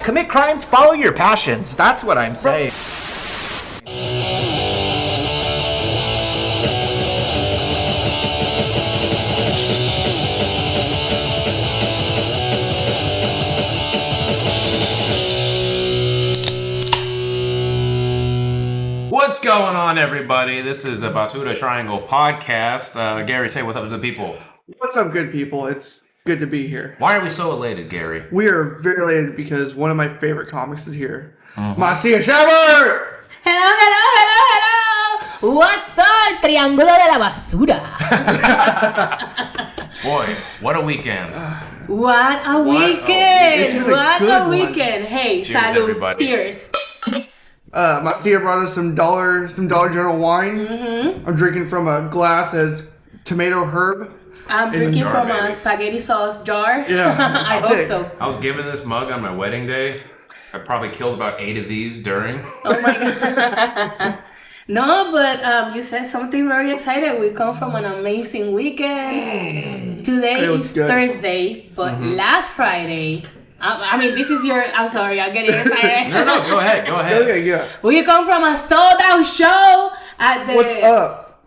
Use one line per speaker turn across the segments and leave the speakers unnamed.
Commit crimes, follow your passions. That's what I'm saying.
What's going on, everybody? This is the Basura Triangle podcast. Gary, say what's up to the people.
What's up, good people? It's good to be here.
Why are we so elated, Gary?
We are very elated because one of my favorite comics is here. Mysia Chabert!
Hello. What's up, Triángulo de la Basura?
Boy, what a weekend.
What a weekend. What a
one.
weekend. Hey,
Cheers,
salud.
everybody.
Cheers.
Mysia brought us some Dollar General wine. Mm-hmm. I'm drinking from a glass that has tomato herb.
I'm drinking
jar,
from
baby.
a spaghetti sauce jar.
Yeah.
I hope so.
I was given this mug on my wedding day. I probably killed about 8 of these during.
Oh my God. No, but you said something very exciting. We come from an amazing weekend. Today
It was
is
good.
Thursday, but last Friday. I mean, this is your. I'm sorry, I'm getting excited.
No, go ahead.
Okay, yeah.
We come from a sold out show at the
What's up?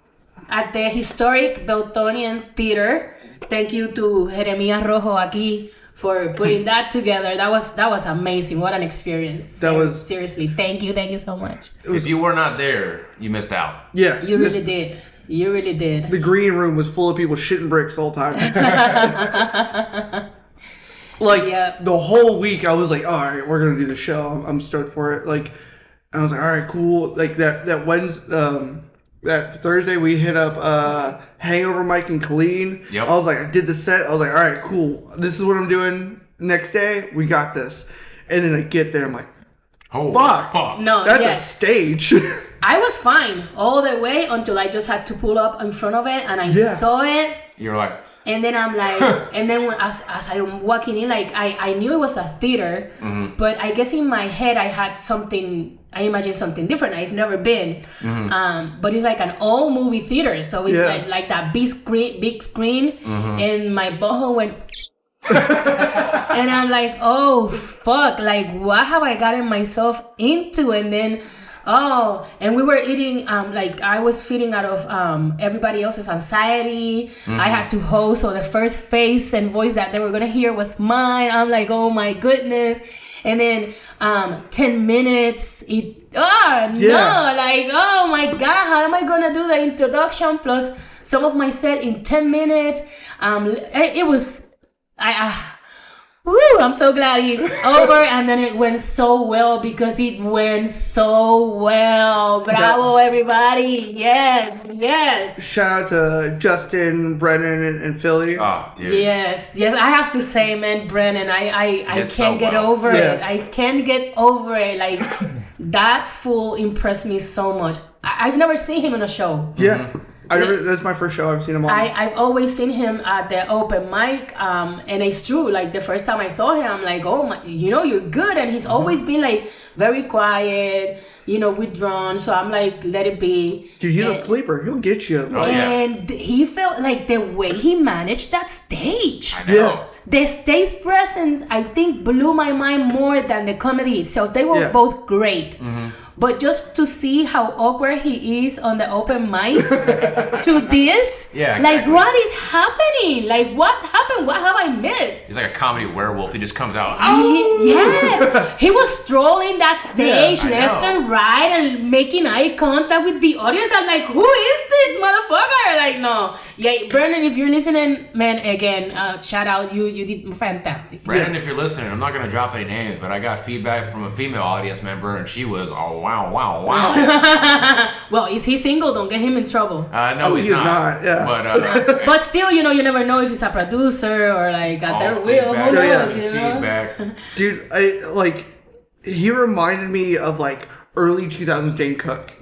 at the historic Beltonian Theater. Thank you to Jeremias Rojo aquí for putting that together. That was amazing. What an experience.
That was-
seriously. Thank you so much.
If you were not there, you missed out.
Yeah.
You really did. You really did.
The green room was full of people shitting bricks all the time. Like,
Yep.
the whole week I was like, all right, we're going to do the show. I'm stoked for it. Like, I was like, all right, cool. Like, that Wednesday, that Thursday we hit up Hangover Mike and Colleen.
Yep.
I was like, I did the set. I was like, all right, cool. This is what I'm doing next day. We got this. And then I get there, I'm like,
Oh,
Fuck.
No,
that's
yes.
a stage.
I was fine all the way until I just had to pull up in front of it and I
Yeah.
saw it.
You're like,
And then I'm like, and then as I'm walking in, like I knew it was a theater, but I guess in my head I imagined something different. I've never been, but it's like an old movie theater, so it's
Yeah.
like that big screen, and my butthole went, and I'm like, oh fuck, like what have I gotten myself into? And then. Oh, and we were eating, like I was feeding out of everybody else's anxiety. I had to host, so the first face and voice that they were gonna hear was mine. I'm like, oh my goodness. And then 10 minutes, no, like, oh my God, how am I gonna do the introduction plus some of my set in 10 minutes? It was, I'm so glad it's over, and then it went so well because it went so well. Bravo, everybody! Yes.
Shout out to Justin, Brennan, and Philly.
oh, dude.
Yes. I have to say, man, Brennan, I
Did
can't
so
get
well.
over
Yeah.
it. I can't get over it. Like that fool impressed me so much. I've never seen him in a show.
Yeah. That's my first show I've seen him on.
I've always seen him at the open mic, and it's true. Like the first time I saw him, I'm like, oh my, you're good. And he's always been like very quiet, withdrawn. So I'm like, let it be.
Dude, he's a sleeper. He'll get you.
Oh, yeah.
And he felt like the way he managed that stage.
I know.
Yeah.
The stage presence, I think, blew my mind more than the comedy itself. They were
Yeah.
both great. But just to see how awkward he is on the open mics to this,
Yeah,
like
exactly.
what is happening? Like what happened? What have I missed?
He's like a comedy werewolf. He just comes out.
Yes, he was strolling that stage
Yeah, I
left
know.
and right and making eye contact with the audience. I'm like, who is this motherfucker? Like, no, yeah, Brennan, if you're listening, man, again, shout out, you did fantastic.
Brandon, if you're listening, I'm not going to drop any names, but I got feedback from a female audience member, and she was, oh, wow.
Well, is he single? Don't get him in trouble.
No, he's
he's
not.
not, yeah.
But,
But still, you never know if he's a producer or like at their
all
will. Who
feedback,
knows, you know?
feedback.
Dude, he reminded me of like early 2000s Dane Cook.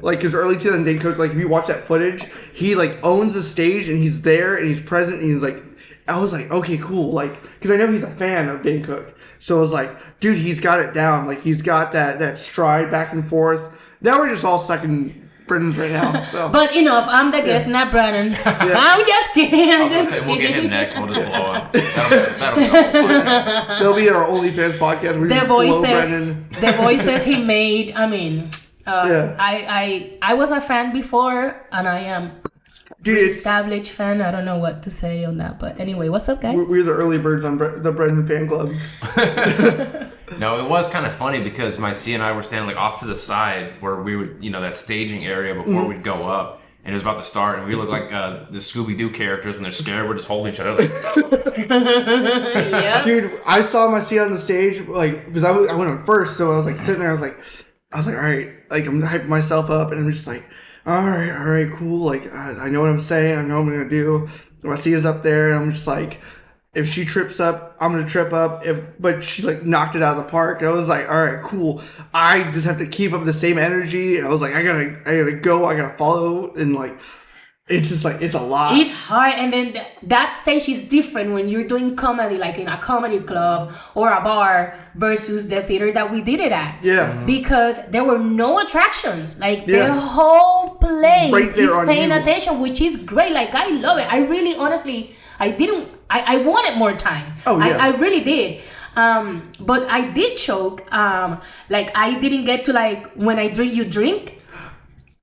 Like his early 2000s Dane Cook, like if you watch that footage, he like owns the stage and he's there and he's present and he's like, I was like, okay, cool. Like, cause I know he's a fan of Dane Cook. So I was like, dude, he's got it down. Like he's got that stride back and forth. Now we're just all second Brennan's right now. So.
But enough. I'm the guest, not Brennan. I'm just kidding.
I
I'm
was gonna
just
say we'll get
kidding.
him next. We'll just blow him. That'll be the whole podcast.
They'll be in our OnlyFans podcast. We
The
blow
voices,
Brennan.
the voices he made. I mean, I was a fan before, and I am
Dude, it's,
established fan. I don't know what to say on that, but anyway, what's up, guys?
we're the early birds on the Brendan fan club.
No, it was kind of funny because Mysia and I were standing like off to the side where we would, that staging area before we'd go up, and it was about to start, and we looked like the Scooby-Doo characters when they're scared. We're just holding each other like,
Yeah.
Dude, I saw Mysia on the stage, like, because I went on first, so I was like sitting there, I was like, all right, like I'm hyping myself up, and I'm just like, all right, cool, like I know what I'm saying, I know what I'm gonna do. Mysia's up there, and I'm just like, if she trips up, I'm gonna trip up. But she like knocked it out of the park, and I was like, all right, cool. I just have to keep up the same energy, and I was like, I gotta go, I gotta follow, and like, it's just like it's a lot.
It's hard, and then that stage is different when you're doing comedy, like in a comedy club or a bar, versus the theater that we did it at.
Yeah.
Because there were no attractions. Like the
Yeah.
whole place
Right there
is
on
paying
you.
attention, which is great. Like I love it. I really, honestly, I wanted more time.
Oh, yeah.
I really did. But I did choke. Like I didn't get to like when I drink, you drink.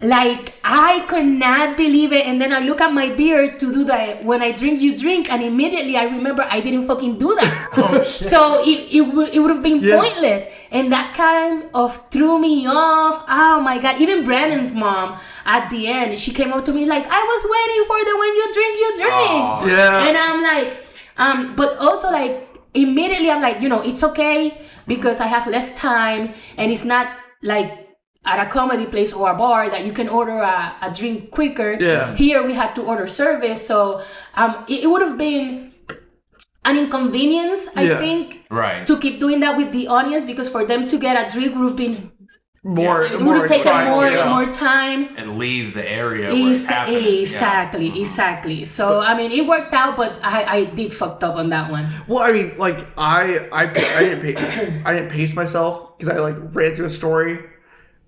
Like I could not believe it, and then I look at my beard to do that. When I drink, you drink, and immediately I remember I didn't fucking do that.
oh shit.
So it would have been pointless, and that kind of threw me off. Oh my god! Even Brandon's mom at the end, she came up to me like, "I was waiting for the when you drink, you drink."
Aw.
Yeah.
And I'm like, but also like immediately I'm like, it's okay because I have less time, and it's not like at a comedy place or a bar that you can order a drink quicker.
Yeah.
Here we had to order service, so it would have been an inconvenience, I think,
Right.
to keep doing that with the audience, because for them to get a drink would have been
It
would have taken
time,
more time.
And leave the area where it's happening.
Exactly. So I mean, it worked out, but I did fucked up on that one.
Well, I mean, like I didn't pace myself because I like ran through the story,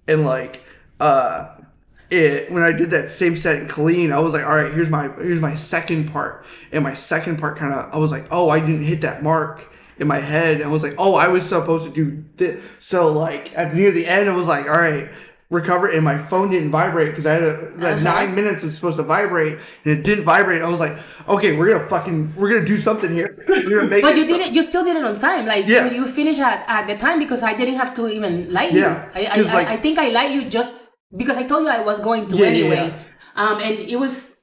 and like when I did that same set in Colleen, I was like, all right, here's my second part, and my second part kind of I was like, oh, I didn't hit that mark in my head. I was like, oh, I was supposed to do this. So like near the end, I was like, all right, recover, and my phone didn't vibrate because I had 9 minutes it was supposed to vibrate, and it didn't vibrate. I was like, okay, we're gonna do something here. We're gonna make
But
it
you still did it on time. Like you finished at the time, because I didn't have to even lie you.
Yeah, 'cause, like-
I think I lied you just because I told you I was going to anyway. And it was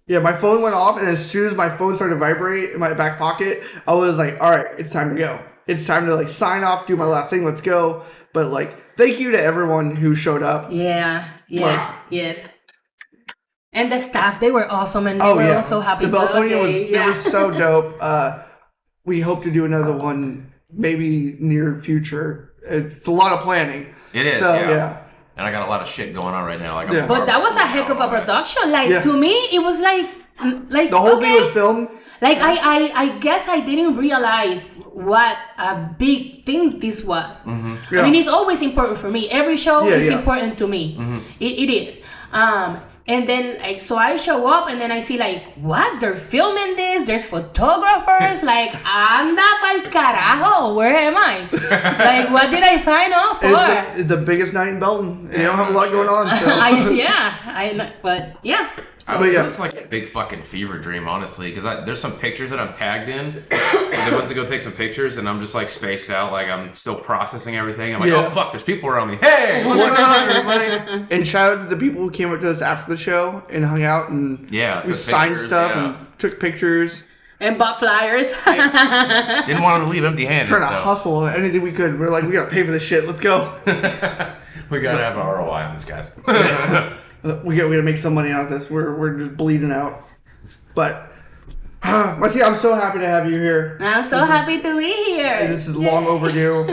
Yeah, my phone went off, and as soon as my phone started to vibrate in my back pocket, I was like, all right, it's time to go. It's time to like sign off, do my last thing, let's go. But like, thank you to everyone who showed up.
Yes. And the staff, they were awesome, and they were all so happy.
The Beltonian they were so dope. We hope to do another one maybe near future. It's a lot of planning.
It is,
So,
yeah. And I got a lot of shit going on right now. Like,
Yeah.
But that was a heck of a production. Like to me, it was like
The whole thing was filmed.
Like I guess I didn't realize what a big thing this was.
Yeah.
I mean, it's always important for me. Every show is
yeah.
important to me. It is. And then like so I show up, and then I see like, what? They're filming this. There's photographers. Like, anda pa'l carajo. Where am I? Like, what did I sign up for?
It's the biggest night in Belton. And you don't have a lot going on. So.
But yeah.
It was like a big fucking fever dream, honestly, because there's some pictures that I'm tagged in. I went to go take some pictures, and I'm just like spaced out, like I'm still processing everything. I'm like, oh fuck, there's people around me. Hey, what's going on, everybody?
And shout out to the people who came up to us after the show and hung out and we signed
pictures,
stuff and took pictures.
And bought flyers.
Didn't want them to leave empty-handed.
Trying to hustle anything we could. We're like, we gotta pay for this shit. Let's go.
We gotta have an ROI on this, guys.
We gotta make some money out of this. We're just bleeding out. But Mysia, I'm so happy to have you here.
I'm so happy to be here.
This is long overdue.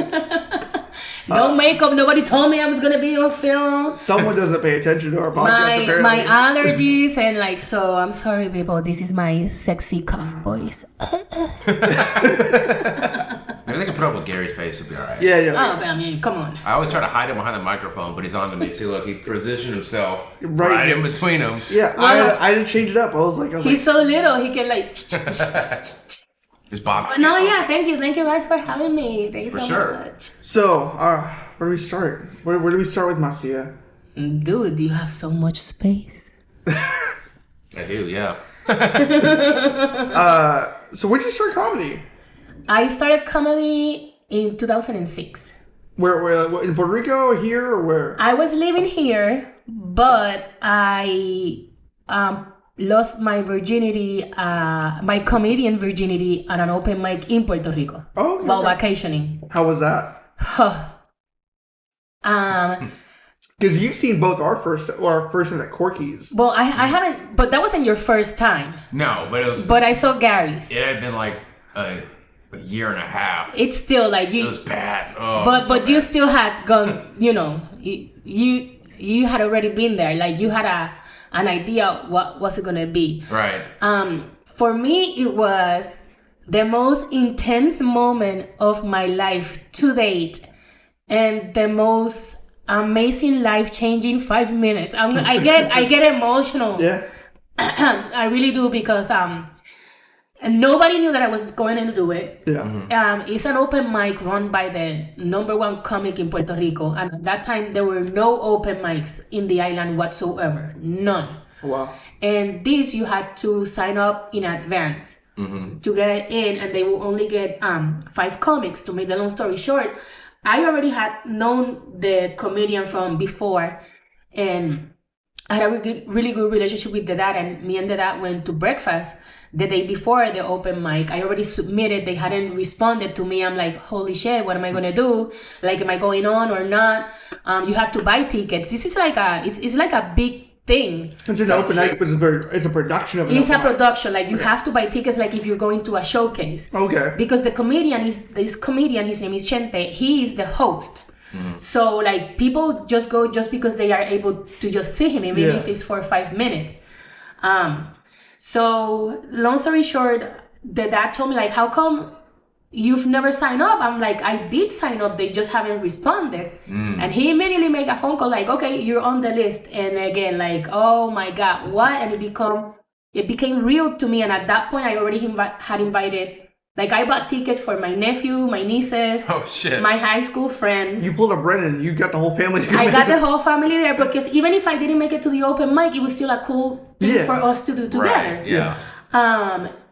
No makeup. Nobody told me I was gonna be on film.
Someone doesn't pay attention to our podcast. Apparently.
My allergies and like, so I'm sorry, people. This is my sexy cock voice.
It Maybe they can put up with Gary's pace. It'll be all right.
Yeah.
Oh, but I mean, come on.
I always try to hide him behind the microphone, but he's on to me. See, look, he positioned himself
Right.
right in between them.
Yeah,
Well,
I didn't change it up. I was like,
He's so little, he can like.
He's Bob.
No, yeah, thank you guys for having me. Thank you
For
so
sure.
much.
So, where do we start? Where do we start with Mysia?
Dude, you have so much space.
I do, yeah.
So when did you start comedy?
I started comedy in 2006.
Where in Puerto Rico, here, or where?
I was living here, but I lost my virginity, my comedian virginity at an open mic in Puerto Rico
Oh, okay.
while vacationing.
How was that? Because you've seen both our first and at Corky's.
Well, I haven't, but that wasn't your first time.
No, but it was.
But I saw Gary's.
It had been like a year and a half.
It's still like you.
It was bad. Oh,
But
it was so
you
bad.
still had gone. You had already been there. Like you had an idea what was it gonna be.
Right.
For me, it was the most intense moment of my life to date, and the most amazing, life-changing 5 minutes. I get emotional.
Yeah.
I really do because and nobody knew that I was going to do it.
Yeah.
It's an open mic run by the #1 comic in Puerto Rico, and at that time there were no open mics in the island whatsoever, none.
Wow.
And this you had to sign up in advance to get in, and they will only get 5 comics. To make the long story short, I already had known the comedian from before, and I had a really good relationship with the dad, and me and the dad went to breakfast the day before the open mic. I already submitted. They hadn't responded to me. I'm like, holy shit, what am I going to do? Like, am I going on or not? You have to buy tickets. This is like it's like a big thing.
It's an open mic, but it's a production of an
It's a
open mic.
production. Like, you have to buy tickets like if you're going to a showcase.
Okay.
Because the comedian, his name is Chente, he is the host. So, like, people just go just because they are able to just see him, even if it's for 5 minutes. So, long story short, the dad told me, like, how come you've never signed up? I'm like, I did sign up, they just haven't responded. And he immediately made a phone call, like, okay, you're on the list. And again, like, oh my God, what? And it became real to me. And at that point, I already had invited, like, I bought tickets for my nephew, my nieces,
Oh shit.
my high school friends.
You pulled up Brennan. You got the whole family.
I got the whole family there, because even if I didn't make it to the open mic, it was still a cool thing for us to do together.
Right. Yeah.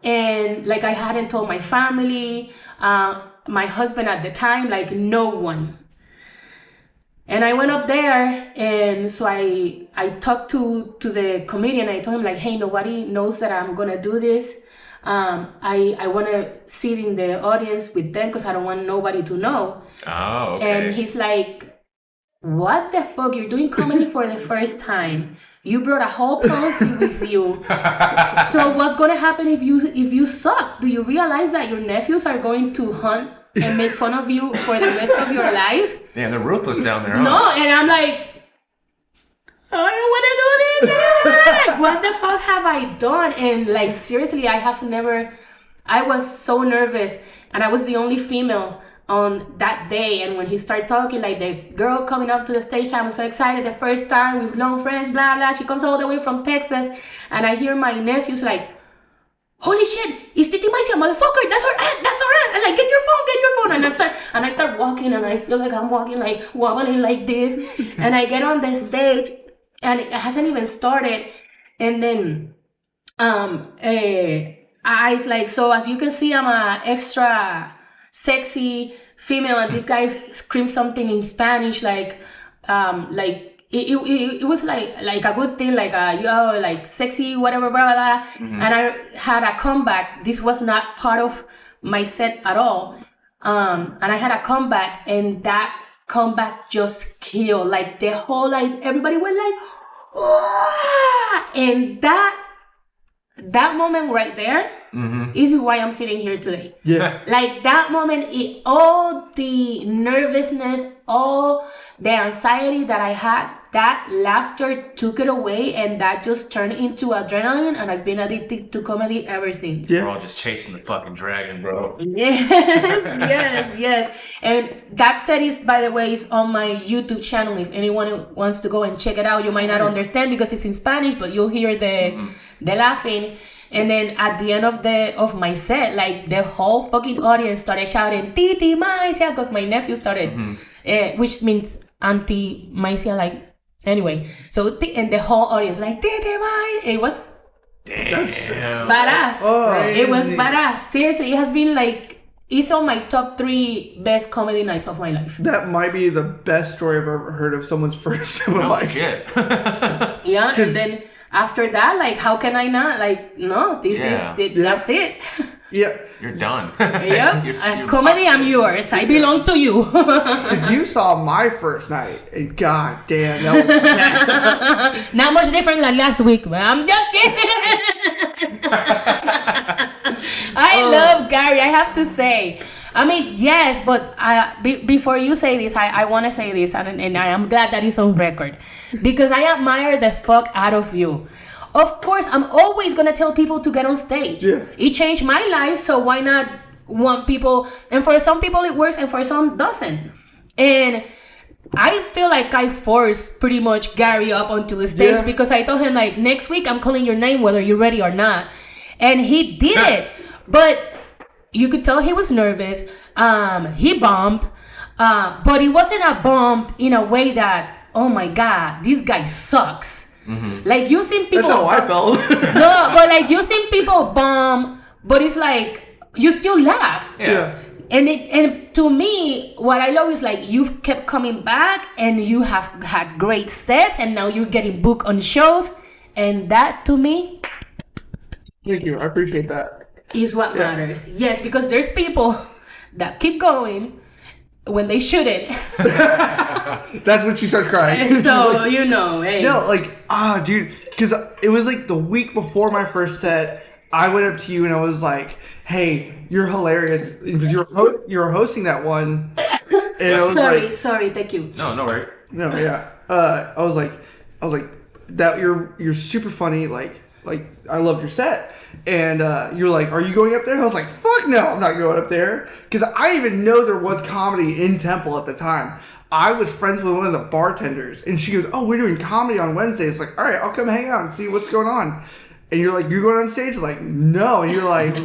And like, I hadn't told my family, my husband at the time, like, no one. And I went up there, and so I talked to the comedian. I told him, like, hey, nobody knows that I'm gonna do this. I want to sit in the audience with them because I don't want nobody to know.
Oh, okay.
And he's like, what the fuck? You're doing comedy for the first time. You brought a whole policy with you. So what's going to happen if you suck? Do you realize that your nephews are going to hunt and make fun of you for the rest of your life?
Yeah, they're ruthless down there, huh?
No, and I'm like, I don't want to do this. Like, what the fuck have I done? And like, seriously, I was so nervous, and I was the only female on that day. And when he started talking, like, the girl coming up to the stage, I was so excited. The first time, we've known friends, blah, blah. She comes all the way from Texas, and I hear my nephews like, holy shit, it's Titi Mysia, motherfucker, that's her aunt, that's her aunt. And like, get your phone. And I start walking, and I feel like I'm walking, like, wobbling like this. And I get on the stage, and it hasn't even started. And then it's like, so as you can see, I'm a extra sexy female, and this guy screams something in Spanish, like it was like a good thing, like like sexy, whatever, blah, blah. And I had a comeback. This was not part of my set at all. And I had a comeback, and that comeback just killed. Like, the whole, like, everybody went like, "Wah!" And that moment right there is why I'm sitting here today.
Yeah.
Like, that moment, all the nervousness, all the anxiety that I had that laughter took it away, and that just turned into adrenaline, and I've been addicted to comedy ever since.
We're all just chasing the fucking dragon, bro.
Yes. And that set is, by the way, is on my YouTube channel. If anyone wants to go and check it out, you might not understand because it's in Spanish, but you'll hear the laughing. And then at the end of my set, like the whole fucking audience started shouting "Titi Mysia" because my nephew started, which means Auntie Mysia, like. Anyway, so and the whole audience like it was badass. It was badass. Seriously, it has been like it's on my top 3 best comedy nights of my life.
That might be the best story I've ever heard of someone's first time.
Oh shit!
Yeah, and then after that, like, how can I not? Like, no, this is it. That's it.
Yeah.
You're done.
Yep. Comedy, I'm yours. I belong to you.
Because you saw my first night, and god damn, that was
not much different than last week, but I'm just kidding. I love Gary, I have to say. I mean, yes, but before you say this, I want to say this, and I am glad that it's on record. Because I admire the fuck out of you. Of course, I'm always going to tell people to get on stage.
Yeah.
It changed my life, so why not want people? And for some people it works, and for some doesn't. And I feel like I forced pretty much Gary up onto the stage because I told him, like, next week I'm calling your name whether you're ready or not. And he did it. But you could tell he was nervous. He bombed. But it wasn't a bomb in a way that, oh my God, this guy sucks. Like, you seen people.
That's how I felt.
No, but like, you seen people bomb, but it's like you still laugh.
Yeah.
And to me, what I love is like you've kept coming back, and you have had great sets, and now you're getting booked on shows, and that to me,
Thank you. I appreciate that.
is what matters. Yes, because there's people that keep going when they shouldn't.
That's when she starts crying.
So,
Like,
you know, hey.
no, like, dude, because it was like the week before my first set, I went up to you and I was like, hey, you're hilarious. Because you were hosting that one. And I was
Sorry, thank you.
No worries.
no, yeah. I was like, that you're super funny. Like I loved your set. And you're like, are you going up there? I was like, fuck no, I'm not going up there. Because I didn't even know there was comedy in Temple at the time. I was friends with one of the bartenders, and she goes, oh, we're doing comedy on Wednesday. It's like, all right, I'll come hang out and see what's going on. And you're like, you're going on stage? Like, no. And you're like,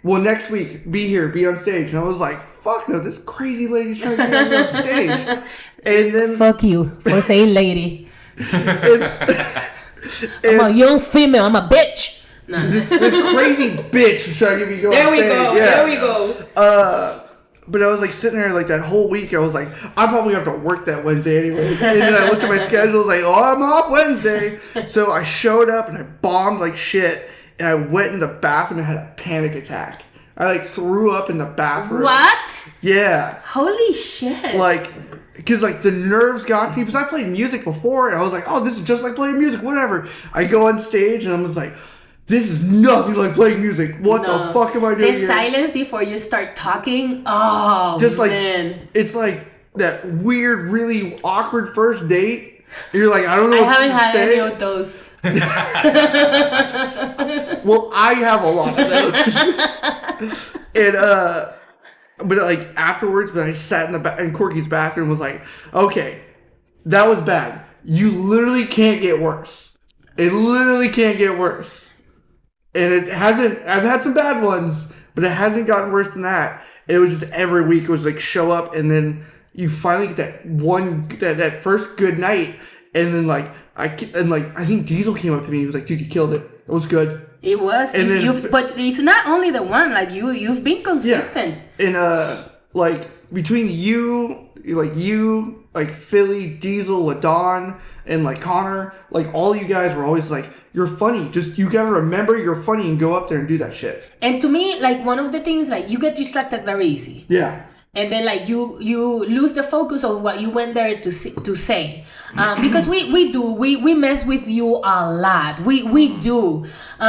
well, next week, be on stage. And I was like, fuck no, this crazy lady's trying to get me on stage. And then...
Fuck you for saying lady.
and
I'm a young female. I'm a bitch.
this crazy bitch was trying to get me going on stage.
There we go.
But I was like sitting there like that whole week. I was like, I probably have to work that Wednesday anyway. And then I looked at my schedule, like, oh, I'm off Wednesday. So I showed up and I bombed like shit. And I went in the bathroom and had a panic attack. I like threw up in the bathroom.
What?
Yeah.
Holy shit.
Like, because like the nerves got me. Because I played music before, and I was like, oh, this is just like playing music. Whatever. I go on stage and I was like, this is nothing like playing music. What the fuck am I doing
The
here?
silence before you start talking. Oh,
Just like,
man.
it's like that weird, really awkward first date. You're like, I don't know
I
what
haven't
to
had
say.
any of those.
Well, I have a lot of those. And, but like afterwards, I sat in Corky's bathroom and was like, okay, that was bad. You literally can't get worse. It literally can't get worse. And it hasn't, I've had some bad ones, but it hasn't gotten worse than that. It was just every week it was like show up, and then you finally get that first good night, and then like I think Diesel came up to me. He was like, dude, you killed it. It was good.
It was.
And then,
but it's not only the one. Like you've been consistent.
Yeah. And like between you, like Philly, Diesel, LaDon, and like Connor, like all you guys were always like, you're funny. Just you gotta remember you're funny and go up there and do that shit.
And to me, like one of the things, like you get distracted very easy.
Yeah.
and then like you lose the focus of what you went there to say, because we mess with you a lot. We do.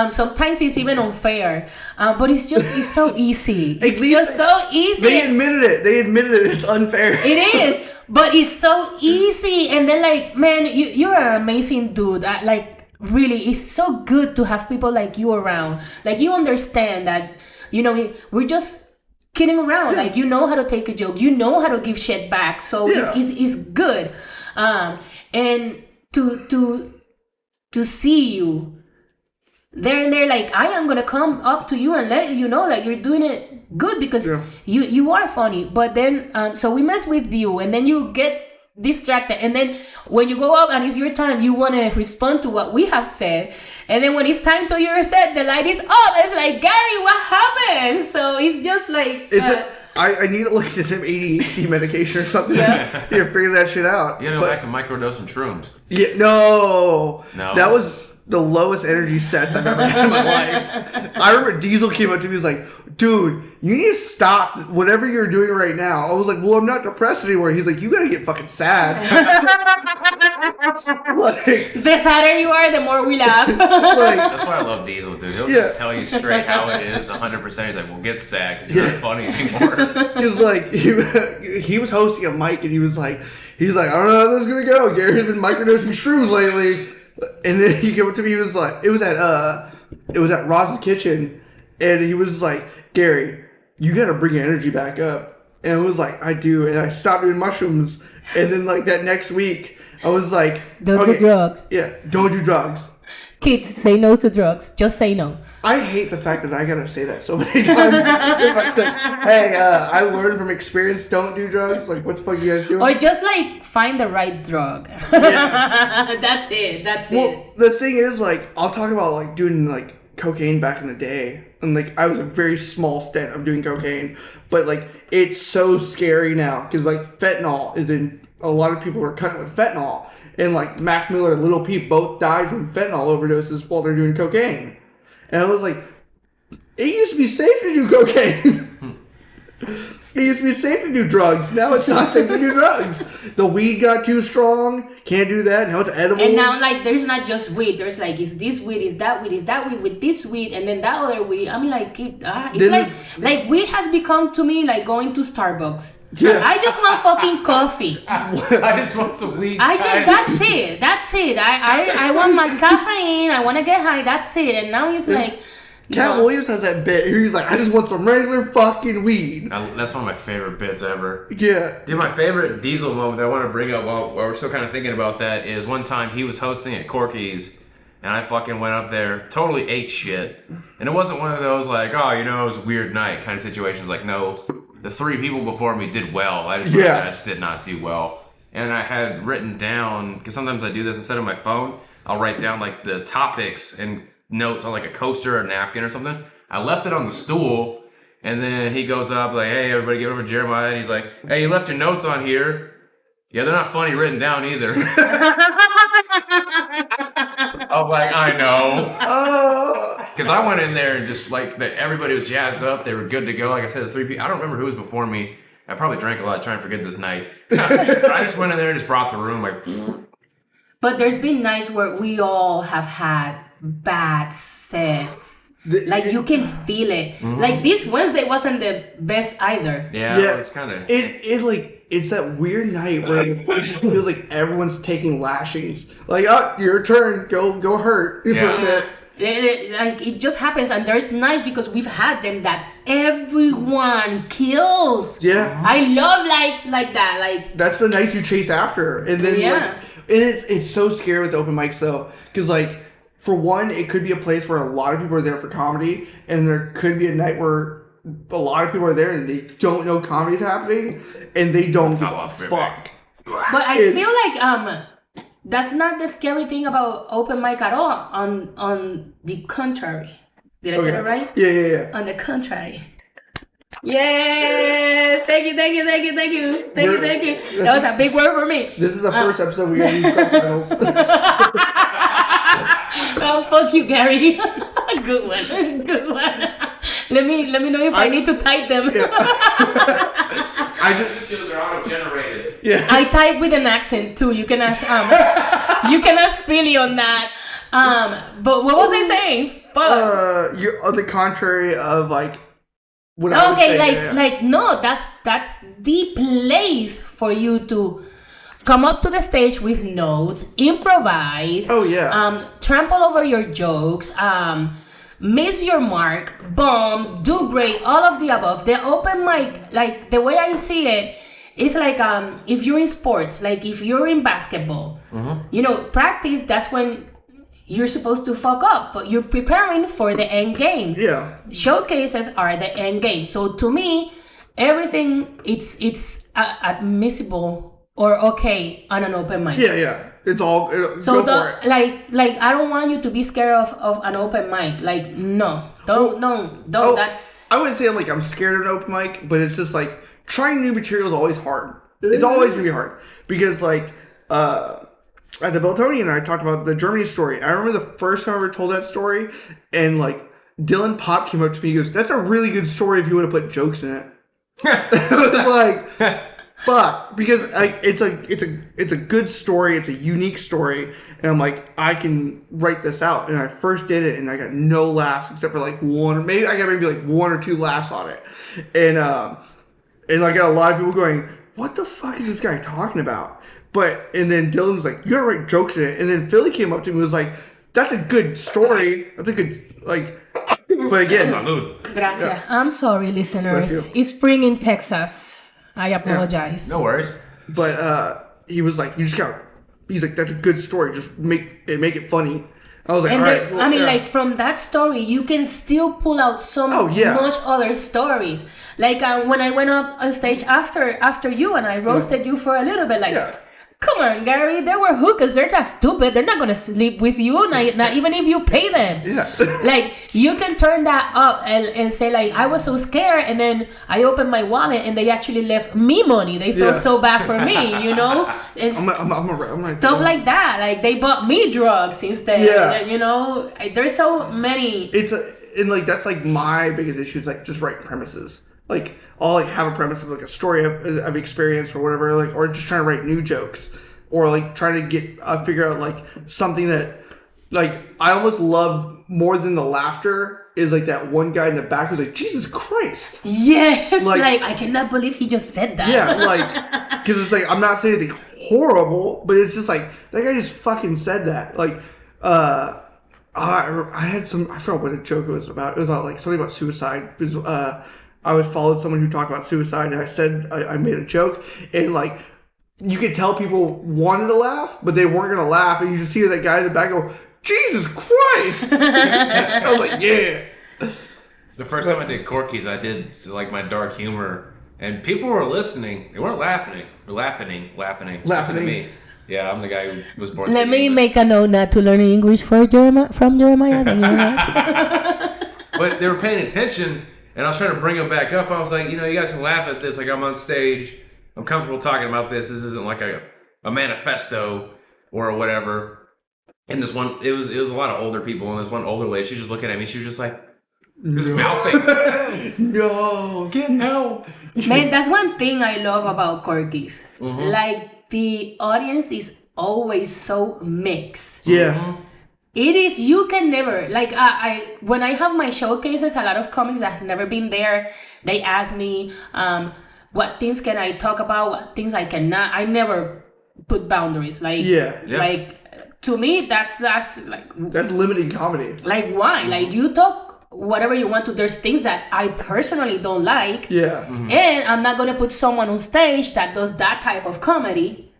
Sometimes it's even unfair, but it's so easy. It's just so easy.
They admitted it. It's unfair.
It is, but it's so easy. And then like, man, you're an amazing dude. Like, really, it's so good to have people like you around. Like, you understand that, we're just kidding around. Like, you know how to take a joke, you know how to give shit back, so it's good. And to see you there and there, like, I am gonna come up to you and let you know that you're doing it good, because you are funny. But then so we mess with you, and then you get distracted, and then when you go up and it's your time, you want to respond to what we have said, and then when it's time to your set, the light is up. It's like, Gary, what happened? So it's just like
I need to look into some ADHD medication or something. Yeah, figure that shit out.
You gotta go back to microdosing shrooms.
Yeah, no, that was the lowest energy sets I've ever had in my life. I remember Diesel came up to me, he was like, dude, you need to stop whatever you're doing right now. I was like, well, I'm not depressed anymore. He's like, you gotta get fucking sad. Like,
the sadder you are, the more we laugh.
like,
that's why I love Diesel, dude. He'll just tell you straight how it is, 100%. He's like, well, get sad, because you're not funny anymore.
He's like, he was hosting a mic, and he's like, I don't know how this is gonna go. Gary's been microdosing shrooms lately. And then he came up to me, he was like, it was at Ross's kitchen, and he was like, Gary, you gotta bring your energy back up. And I was like, I do. And I stopped doing mushrooms, and then like that next week, I was like,
don't do drugs.
Yeah, don't do drugs.
Kids, say no to drugs. Just say no.
I hate the fact that I gotta say that so many times. If I say, hey, I learned from experience, don't do drugs. Like, what the fuck you guys doing?
Or just like find the right drug. Yeah. That's it.
Well, the thing is, like, I'll talk about like doing like cocaine back in the day, and like I was a very small stint of doing cocaine, but like it's so scary now because like fentanyl is in. A lot of people are cutting with fentanyl, and like Mac Miller and Lil Peep both died from fentanyl overdoses while they're doing cocaine. And I was like, it used to be safe to do cocaine. It used to be safe to do drugs. Now it's not safe to do drugs. The weed got too strong. Can't do that. Now it's edible.
And now, like, there's not just weed. There's like, is this weed? Is that weed? Is that weed with this weed? And then that other weed. I mean, like, it's like weed has become to me like going to Starbucks. Yeah. I just want fucking coffee.
I just want some weed.
That's it. I want my caffeine. I want to get high. That's it. And now he's like.
Cat Williams has that bit. He's like, I just want some regular fucking weed.
That's one of my favorite bits ever.
Yeah.
Dude, my favorite Diesel moment that I want to bring up while we're still kind of thinking about that is one time he was hosting at Corky's, and I fucking went up there, totally ate shit. And it wasn't one of those like, oh, it was a weird night kind of situations. Like, no, the three people before me did well. I just did not do well. And I had written down, because sometimes I do this instead of my phone, I'll write down like the topics and notes on like a coaster or a napkin or something. I left it on the stool, and then he goes up like, hey, everybody give it over Jeremiah, and he's like, hey, you left your notes on here. Yeah, they're not funny written down either. I'm like, I know. Because I went in there and just like, everybody was jazzed up. They were good to go. Like I said, the three people, I don't remember who was before me. I probably drank a lot trying to forget this night. I just went in there and just brought the room like.
But there's been nights where we all have had bad sets. Like, you can feel it. Mm-hmm. Like, this Wednesday wasn't the best either.
Yeah. It was kind of.
It's that weird night where it just feels like everyone's taking lashings. Like, oh, your turn. Go hurt.
Yeah.
Like, it just happens, and there's nights because we've had them that everyone kills.
Yeah.
I love nights like that. Like,
that's the nights you chase after, and then like, and it's so scary with open mics though, because like. For one, it could be a place where a lot of people are there for comedy, and there could be a night where a lot of people are there and they don't know comedy's happening, and they don't give a fuck.
But I feel like that's not the scary thing about open mic at all. On the contrary, did I say that right?
Yeah.
On the contrary. Yes, thank you. That was a big word for me.
This is the first episode we gotta use subtitles.
Oh, fuck you, Gary. Good one. Let me know if I need to type them.
Yeah.
They're auto-generated.
Yeah.
I type with an accent too. You can ask Philly on that. But what was I saying? But
You're on the contrary of like. What I would
okay,
say,
no, that's the place for you to come up to the stage with notes, improvise.
Oh yeah.
Trample over your jokes. Miss your mark, bomb, do great, all of the above. The open mic, like the way I see it, it's like if you're in sports, like if you're in basketball, practice, that's when you're supposed to fuck up, but you're preparing for the end game.
Yeah.
Showcases are the end game. So to me, everything it's admissible or okay on an open mic.
Yeah. It's all.
So
go for it.
like I don't want you to be scared of an open mic. Like no, don't. That's.
I wouldn't say I'm scared of an open mic, but it's just like trying new material is always hard. It's always gonna be hard because at the Beltonian, I talked about the Germany story. I remember the first time I ever told that story, and Dylan Pop came up to me. He goes, "That's a really good story if you would have put jokes in it." It was like, fuck, because it's a good story. It's a unique story, and I'm like, I can write this out. And I first did it, and I got no laughs except for one, maybe I got maybe one or two laughs on it, and I got a lot of people going, "What the fuck is this guy talking about?" And then Dylan was like, "You gotta write jokes in it." And then Philly came up to me and was like, "That's a good story. That's a good, but again."
Gracias. Yeah. I'm sorry, listeners. It's spring in Texas. I apologize.
No worries.
But he was like, "You just gotta," he's like, "That's a good story. Just make it funny." I was like, all right. Well,
from that story, you can still pull out so much other stories. When I went up on stage after you and I roasted you for a little bit, come on, Gary, there were hookers. They're not stupid. They're not going to sleep with you, not even if you pay them.
Yeah.
You can turn that up and say, I was so scared, and then I opened my wallet, and they actually left me money. They felt so bad for me, And
I'm
stuff like that. They bought me drugs instead.
Yeah.
There's so many.
That's my biggest issue is just write premises. I'll have a premise of a story I've experienced or whatever, or just trying to write new jokes, or trying to figure out something that I almost love more than the laughter is that one guy in the back who's like, Jesus Christ.
Yes. I cannot believe he just said that.
Yeah. Because it's I'm not saying anything horrible, but it's just that guy just fucking said that. I had I forgot what a joke it was about. It was about something about suicide. It was, I was followed someone who talked about suicide, and I said I made a joke, and you could tell people wanted to laugh, but they weren't gonna laugh, and you just see that guy in the back go, Jesus Christ! I was like, yeah.
The first time I did Corky's, I did my dark humor, and people were listening. They weren't laughing. Listening to me. Yeah, I'm the guy who was born.
Let me make a note not to learn English from Jeremiah.
But they were paying attention. And I was trying to bring them back up. I was like, you guys can laugh at this. I'm on stage. I'm comfortable talking about this. This isn't a manifesto or whatever. And this one, it was a lot of older people. And this one older lady, she was just looking at me. She was just just mouthing.
No,
get help.
Man, that's one thing I love about Corky's. Mm-hmm. The audience is always so mixed.
Yeah.
Mm-hmm.
It is, you can never, when I have my showcases, a lot of comics that have never been there, they ask me, what things can I talk about, what things I cannot. I never put boundaries. To me, that's
limiting comedy.
Why? You talk whatever you want to. There's things that I personally don't like.
Yeah.
Mm-hmm. And I'm not going to put someone on stage that does that type of comedy.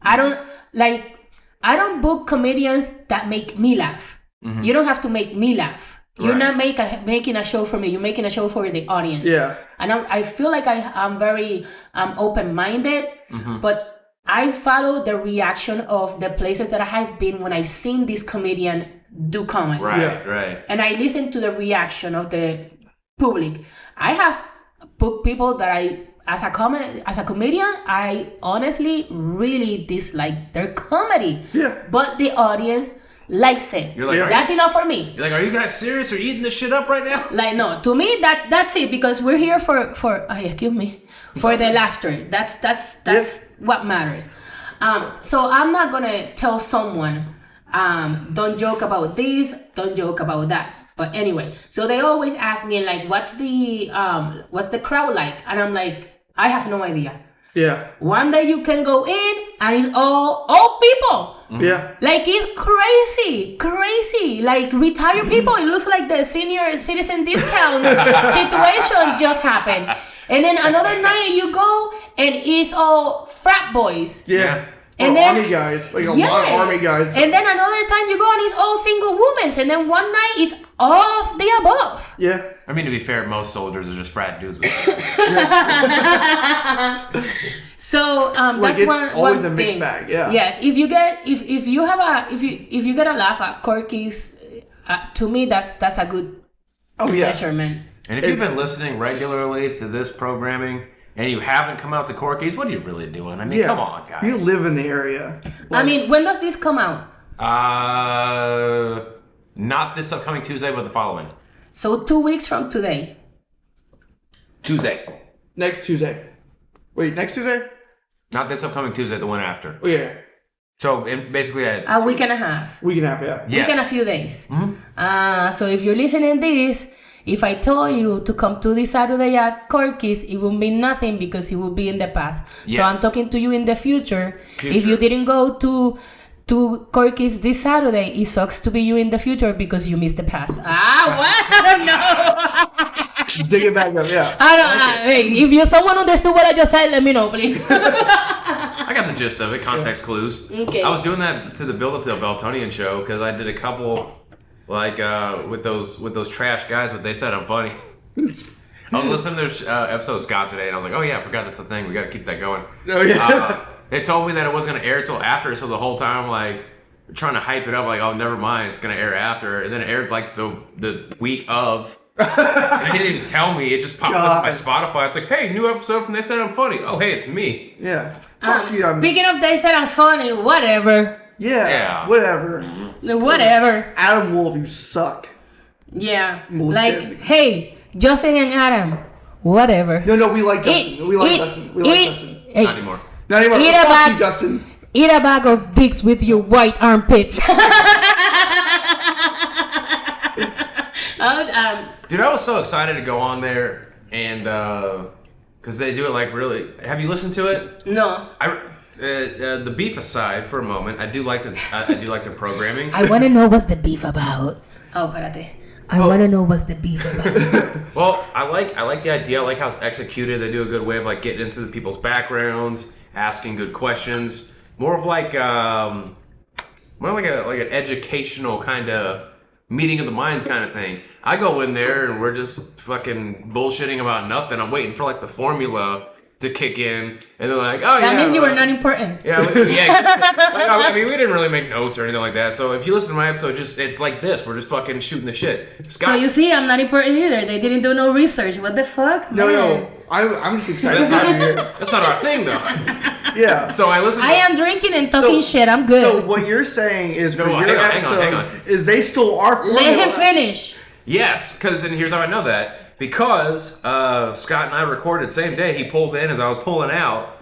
I don't book comedians that make me laugh. Mm-hmm. You don't have to make me laugh. You're not making a show for me. You're making a show for the audience.
Yeah.
And I feel like I'm very open-minded, but I follow the reaction of the places that I have been when I've seen this comedian do comedy.
Right.
And I listen to the reaction of the public. I have booked people that as a comedian, I honestly really dislike their comedy.
Yeah.
But the audience likes it.
You're like,
That's enough for me.
You're like, are you guys serious? Are you eating this shit up right now?
Like, no, to me that's it, because we're here for excuse me, for the laughter. That's what matters. So I'm not gonna tell someone, don't joke about this, don't joke about that. But anyway, so they always ask me like, what's the crowd like? And I'm like, I have no idea.
Yeah.
One day you can go in and it's all old people.
Yeah.
Like, it's crazy. Like, retired people. It looks like the senior citizen discount situation just happened. And then another night you go and it's all frat boys.
Yeah.
And
or
then
army guys, like a lot of army guys.
And then another time you go and it's all single women. And then one night is all of the above.
Yeah.
I mean, to be fair, most soldiers are just frat dudes.
So that's
it's
one
always
one
a mixed
thing.
bag. Yeah.
Yes, if you get a laugh at Corky's, to me that's a good measurement.
And if you've been listening regularly to this programming and you haven't come out to Corky's, what are you really doing? I mean, come on, guys.
You live in the area.
I mean, when does this come out?
Not this upcoming Tuesday, but the following.
So 2 weeks from today.
Tuesday.
Next Tuesday. Wait, next Tuesday?
Not this upcoming Tuesday, the one after.
Oh, yeah.
So basically
A week and a half.
Week and a half, yeah.
Yes.
Week and a few days. So if you're listening this, if I told you to come to this Saturday at Corky's, it will mean nothing because it will be in the past.
Yes.
So I'm talking to you in the future. If you didn't go to Corky's this Saturday, it sucks to be you in the future because you missed the past. What? I don't know.
Dig it back up, yeah.
I don't. Hey, if someone understood what I just said, let me know, please.
I got the gist of it. Context clues.
Okay.
I was doing that to the build-up to the Beltonian show because I did a couple, like with those trash guys. But they said I'm funny. I was listening to their episode of Scott today, and I was like, oh yeah, I forgot that's a thing. We got to keep that going.
Oh yeah.
They told me that it wasn't going to air till after, so the whole time, like, trying to hype it up, like, oh, never mind, it's going to air after. And then it aired, like, the week of. And he didn't even tell me. It just popped up on my Spotify. It's like, hey, new episode from They Said I'm Funny. Oh, hey, it's me.
Yeah.
Speaking of They Said I'm Funny, whatever.
Yeah. Whatever.
Whatever.
Adam Wolf, you suck.
Yeah.
Bullshit.
Like, hey, Justin and Adam, whatever.
No, we like Justin. We like Justin.
Hey,
Not anymore.
Not anymore.
Eat a
Fuck
bag.
you, Justin.
Eat a bag of dicks with your white armpits.
Dude, I was so excited to go on there, and because they do it like really. Have you listened to it?
No.
The beef aside for a moment, I do like the programming.
I want to know what's the beef about. Oh, espérate. I want to know what's the beef about.
Well, I like the idea. I like how it's executed. They do a good way of like getting into the people's backgrounds, asking good questions. More of like an educational kind of meeting of the minds kind of thing. I go in there and we're just fucking bullshitting about nothing. I'm waiting for like the formula to kick in, and they're like, "Oh,
that means you were not important."
Yeah. I mean, we didn't really make notes or anything like that. So if you listen to my episode, it's like this. We're just fucking shooting the shit. Scott,
So you see, I'm not important either. They didn't do no research. What the fuck?
No. I'm just excited
That's
to
not,
be here.
that's not our thing, though.
Yeah.
So I listen.
I am drinking and talking shit. I'm good.
So what you're saying is for your
hang
episode
on.
is they stole our formula.
Let him finish.
Yes, and here's how I know that. Because Scott and I recorded the same day. He pulled in as I was pulling out.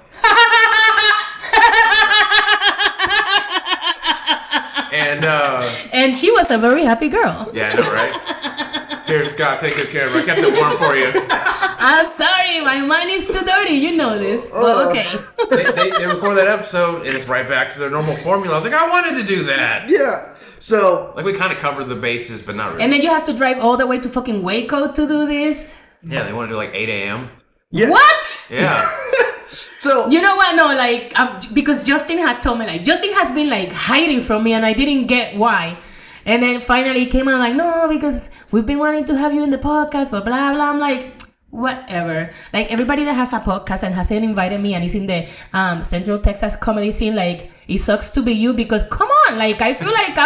And she was a very happy girl.
Yeah, I know, right? Here, Scott, take good care of it. I kept it warm for you.
I'm sorry, my mind is too dirty. You know this. But okay.
They record that episode, and it's right back to their normal formula. I was like, I wanted to do that.
Yeah. So
like we kind of covered the bases, but not really.
And then you have to drive all the way to fucking Waco to do this.
Yeah, they want to do like 8 a.m.
yeah.
What?
Yeah.
So
you know what? No, like because Justin had told me, like Justin has been like hiding from me, and I didn't get why. And then finally he came out like, no, because we've been wanting to have you in the podcast, but blah blah. I'm like, whatever. Like everybody that has a podcast and hasn't invited me and is in the Central Texas comedy scene, like it sucks to be you because come on, like I feel like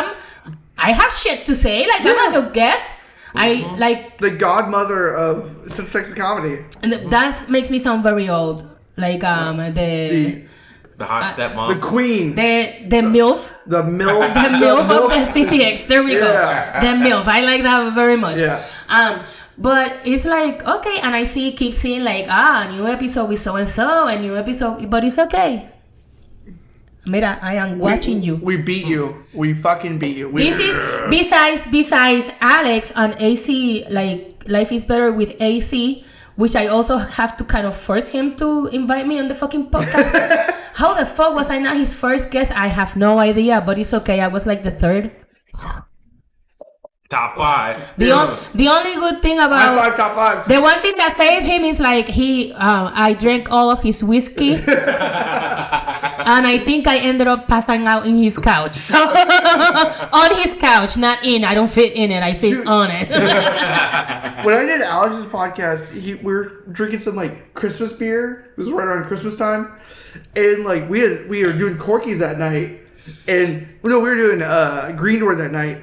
I have shit to say. Like I'm not a guest. I like
the godmother of Central Texas comedy.
and that makes me sound very old. Like
The hot stepmom.
The queen.
The MILF.
The MILF.
The MILF of the CTX. There we go. The MILF. I like that very much.
Yeah.
But it's like, okay, and keep seeing like, new episode with so-and-so, a new episode, but it's okay. Mira, I am watching you.
We beat you. We fucking beat you.
This is, besides Alex on AC, like, Life is Better with AC, which I also have to kind of force him to invite me on the fucking podcast. How the fuck was I not his first guest? I have no idea, but it's okay. I was like the third.
Top 5.
The only good thing about
High 5, top 5.
the one thing that saved him is like I drank all of his whiskey, and I think I ended up passing out in his couch. So on his couch, not in. I don't fit in it. I fit on it.
When I did Alex's podcast, we were drinking some like Christmas beer. It was right around Christmas time, and like we were doing Corky's that night, and we were doing Green Door that night.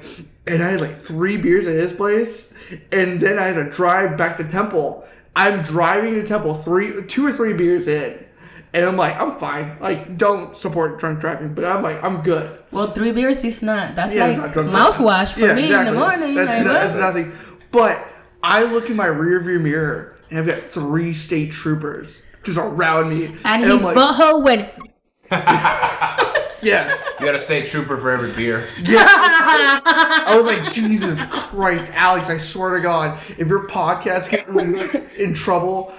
And I had like 3 beers at his place, and then I had to drive back to Temple. I'm driving to Temple 2 or 3 beers in, and I'm like, I'm fine. Like, don't support drunk driving, but I'm like, I'm good.
Well, 3 beers is not. That's
Yeah,
like
it's not drunk
mouthwash for me
exactly.
in the morning.
That's nothing. But I look in my rearview mirror, and I've got 3 state troopers just around me,
and his
I'm like,
butthole went.
yes.
You got a state trooper for every beer.
Yeah. I was like, Jesus Christ, Alex, I swear to God, if your podcast gets in trouble,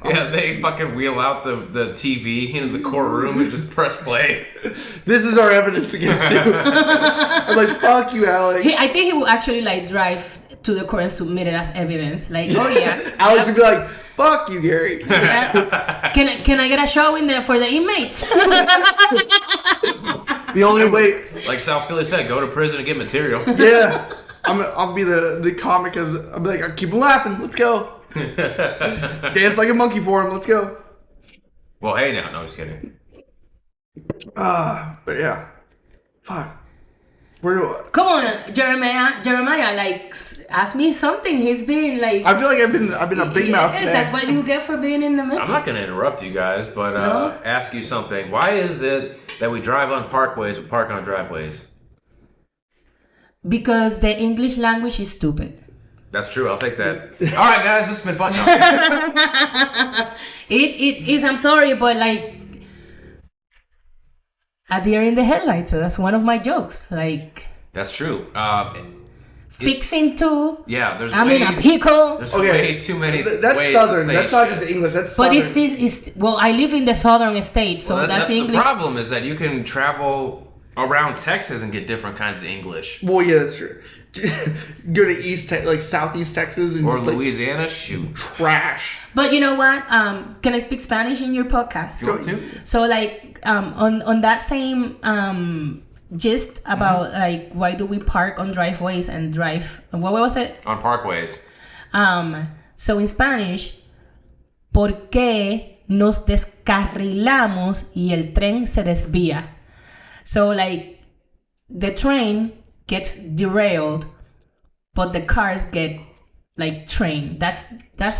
Yeah, they fucking wheel out the TV into the courtroom and just press play.
This is our evidence against you. I'm like, fuck you, Alex.
I think he will actually like drive to the court and submit it as evidence. Like, oh yeah.
Alex would be like, fuck you, Gary.
Can I get a show in there for the inmates?
The only way,
Like South Philly said, go to prison and get material.
yeah. I'll be the comic of. I'll be like, I keep laughing. Let's go. Dance like a monkey for him. Let's go.
Well, hey now. No, I'm just kidding.
But yeah. Fuck. Where do I?
Come on, Jeremiah, like, ask me something. He's been like.
I feel like I've been a big mouth today.
That's what you get for being in the middle.
I'm not going to interrupt you guys, but
No?
ask you something. Why is it that we drive on parkways but park on driveways?
Because the English language is stupid.
That's true. I'll take that. All right, guys, this has been fun. No.
It is. I'm sorry, but like. A deer in the headlights. So that's one of my jokes. Like.
That's true.
Fixing to.
Yeah, there's
I'm
way,
in a pickle.
There's
Okay,
way too many
That's
ways
Southern.
to say
That's not
shit.
just English. That's
But
Southern.
it's well, I live in the southern state, so
Well,
that's
the
English.
problem is that you can travel around Texas and get different kinds of English.
Well, yeah, that's true. Go to like Southeast Texas and
Or
just, like,
Louisiana, shoot.
trash.
But you know what? Can I speak Spanish in your podcast?
You want to?
So like on that same gist about like why do we park on driveways and drive? What was it?
On parkways.
So in Spanish, ¿por qué nos descarrilamos y el tren se desvía? So like the train gets derailed, but the cars get like trained. That's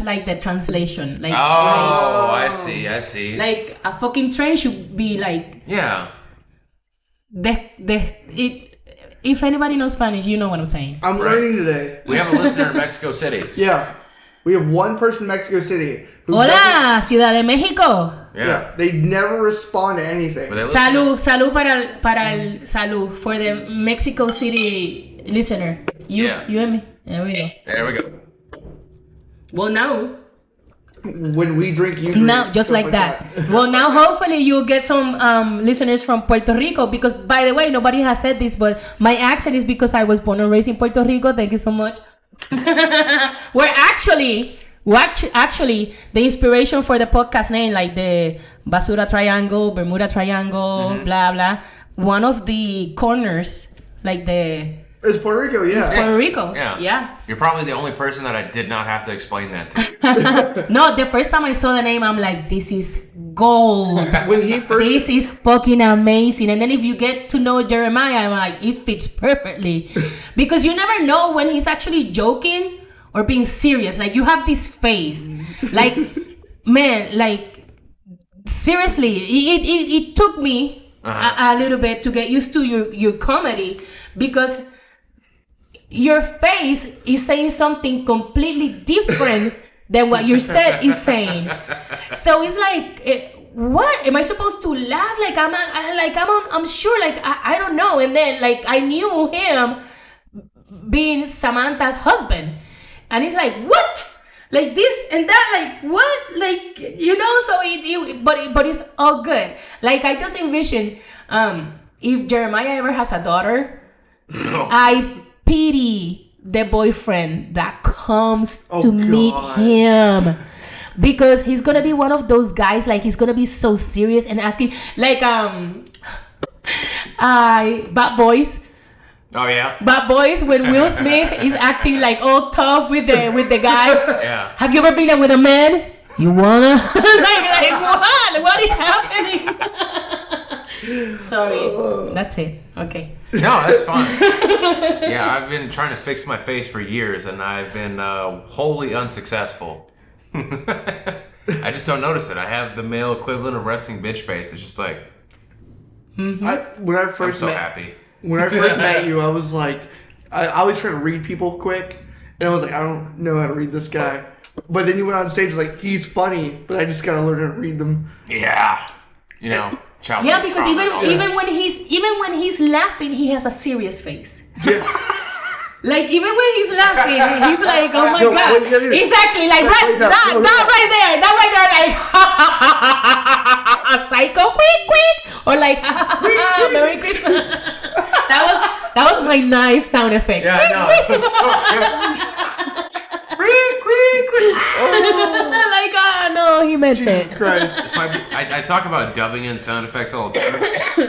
like the translation. Like
I see.
like a fucking train should be like
Yeah.
if anybody knows Spanish, you know what I'm saying.
I'm learning today.
We have a listener in Mexico City.
Yeah. We have one person in Mexico City who
Hola, Ciudad de México.
Yeah.
they never respond to anything.
But they listen.
Salud para el salud for the Mexico City listener. You and me. There we go.
There we go.
Well, now
When we drink, you drink.
now just like that. Well, now hopefully you'll get some listeners from Puerto Rico, because by the way, nobody has said this, but my accent is because I was born and raised in Puerto Rico. Thank you so much. We're actually the inspiration for the podcast name, like the Basura Triangle, Bermuda Triangle, blah blah. One of the corners, like
It's Puerto Rico, yeah.
Puerto Rico.
Yeah.
Yeah.
You're probably the only person that I did not have to explain that to.
No, the first time I saw the name, I'm like, this is gold.
When he first,
This is fucking amazing. And then if you get to know Jeremiah, I'm like, it fits perfectly. Because you never know when he's actually joking or being serious. Like, you have this face. Like, man, like, seriously, it took me a little bit to get used to your comedy, because your face is saying something completely different than what your set is saying. So it's like, what am I supposed to laugh? Like I'm sure, like I don't know. And then like I knew him being Samantha's husband, and he's like, what? Like this and that, like what? Like, you know, so but it's all good. Like I just envision, if Jeremiah ever has a daughter, I pity the boyfriend that comes to meet him, because he's gonna be one of those guys, like he's gonna be so serious and asking, like Bad Boys.
Oh yeah.
Bad Boys, when Will Smith is acting like all tough with the guy.
Yeah.
Have you ever been with a man? You wanna? like what? What is happening? Sorry. That's it. Okay.
No, that's fine. Yeah, I've been trying to fix my face for years, and I've been wholly unsuccessful. I just don't notice it. I have the male equivalent of resting bitch face. It's just like,
When I
I'm
first
so
met,
happy.
When I first met you, I was like, I always try to read people quick, and I was like, I don't know how to read this guy. But then you went on stage like, he's funny, but I just gotta learn how to read them.
Yeah, you know.
Yeah, because even when he's laughing, he has a serious face.
Yeah.
Like even when he's laughing, he's like, "Oh my god!" Exactly, like that right there, like psycho, quick, or like Merry Christmas. that was my knife sound effect.
Yeah, I know. It was so good.
Like, no, he meant it.
Christ.
This might be, I talk about dubbing in sound effects all the time,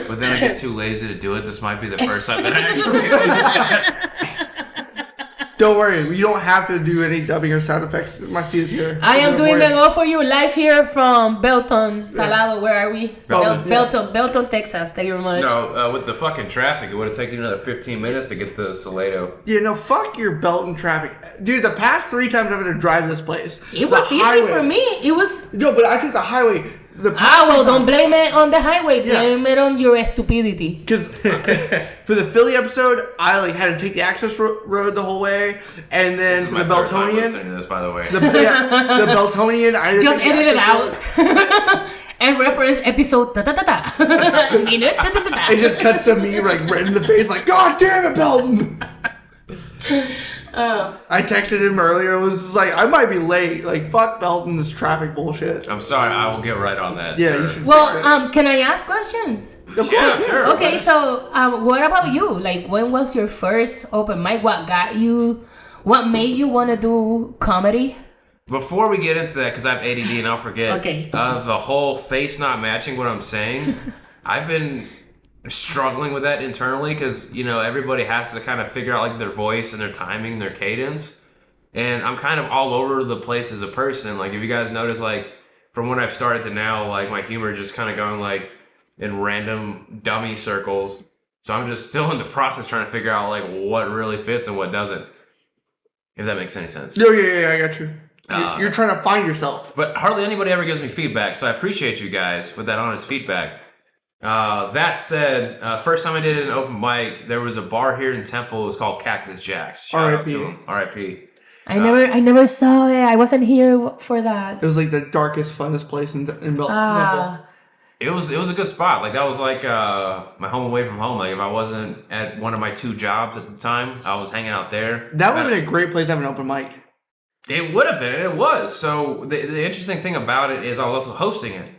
but then I get too lazy to do it. This might be the first time that I actually
Don't worry, you don't have to do any dubbing or sound effects. Mysia's here.
I am doing them all for you live here from Belton, Salado. Where are we? Belton, Texas. Thank you very much.
No, with the fucking traffic, it would have taken another 15 minutes to get to Salado.
Yeah, no, fuck your Belton traffic. Dude, the past 3 times I've had to drive this place.
It was easy for me. It was...
No, but I took the highway.
Don't blame it on the highway. Blame it on your stupidity.
Because for the Philly episode, I like had to take the access road the whole way, and then for the Beltonian.
Listening to this, by the way.
The Beltonian, I
just edit it out and reference episode
It just cuts to me like right in the face, like God damn it, Belton. I texted him earlier. It was just like, I might be late. Like, fuck Belton, this traffic bullshit.
I'm sorry. I will get right on that.
Yeah,
sir.
you should.
Well, can I ask questions?
Yeah, sure.
Okay, so what about you? Like, when was your first open mic? What got you? What made you want to do comedy?
Before we get into that, because I have ADD and I'll forget.
Okay.
The whole face not matching what I'm saying. I've been struggling with that internally because, you know, everybody has to kind of figure out like their voice and their timing and their cadence. And I'm kind of all over the place as a person. Like, if you guys notice, like, from when I've started to now, like, my humor is just kind of going, like, in random dummy circles. So I'm just still in the process trying to figure out, like, what really fits and what doesn't. If that makes any sense.
Yeah, I got you. You're trying to find yourself.
But hardly anybody ever gives me feedback, so I appreciate you guys with that honest feedback. That said, first time I did an open mic, there was a bar here in Temple. It was called Cactus Jack's. Shout out to him. R.I.P.
I never saw it. I wasn't here for that.
It was like the darkest, funnest place in Belton.
It was a good spot. Like, that was like my home away from home. Like, if I wasn't at one of my 2 jobs at the time, I was hanging out there.
That would have been a great place to have an open mic.
It would have been. It was. So the interesting thing about it is I was also hosting it,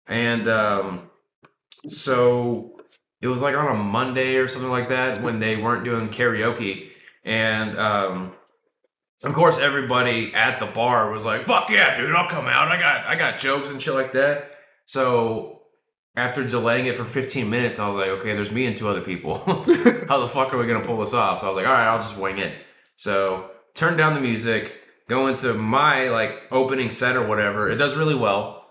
and so it was like on a Monday or something like that when they weren't doing karaoke. And of course everybody at the bar was like, fuck yeah, dude, I'll come out. I got jokes and shit like that. So after delaying it for 15 minutes, I was like, okay, there's me and 2 other people. How the fuck are we going to pull this off? So I was like, all right, I'll just wing it. So turn down the music, go into my like opening set or whatever. It does really well.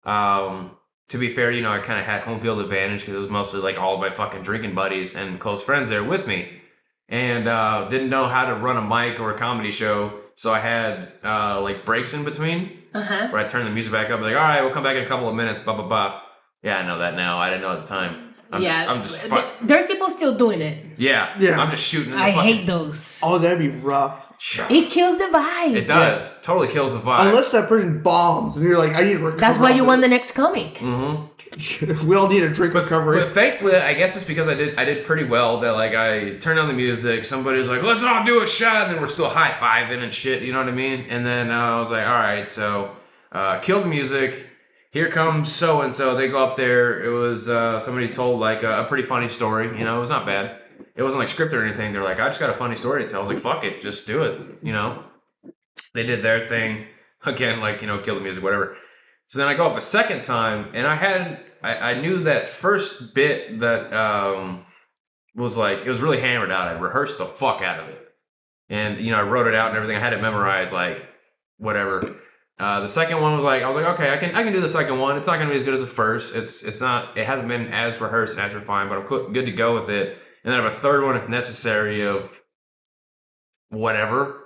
To be fair, you know, I kind of had home field advantage because it was mostly like all of my fucking drinking buddies and close friends there with me. And didn't know how to run a mic or a comedy show. So I had like breaks in between.
Uh-huh.
where I turn the music back up. Like, all right, we'll come back in a couple of minutes. Blah blah blah. Yeah, I know that now. I didn't know at the time.
There's people still doing it.
Yeah. I'm just shooting.
I hate those.
Oh, that'd be rough.
It kills the vibe.
It does. Totally kills the vibe.
Unless that person bombs and you're like, I need to recover.
That's why you want the next comic.
Mm-hmm.
We all need a drink recovery.
But thankfully, I guess it's because I did pretty well that like I turned on the music. Somebody's like, let's all do a shot, and then we're still high fiving and shit. You know what I mean? And then I was like, all right, so kill the music. Here comes so and so. They go up there. It was somebody told like a pretty funny story. You know, it was not bad. It wasn't like scripted or anything. They're like, I just got a funny story to tell. I was like, fuck it, just do it. You know, they did their thing again, like, you know, kill the music, whatever. So then I go up a second time, and I knew that first bit that was like, it was really hammered out. I rehearsed the fuck out of it, and you know, I wrote it out and everything. I had it memorized, like whatever. The second one was like, I was like, okay, I can do the second one. It's not gonna be as good as the first. It hasn't been as rehearsed and as refined, but I'm good to go with it. And then I have a third one if necessary of whatever.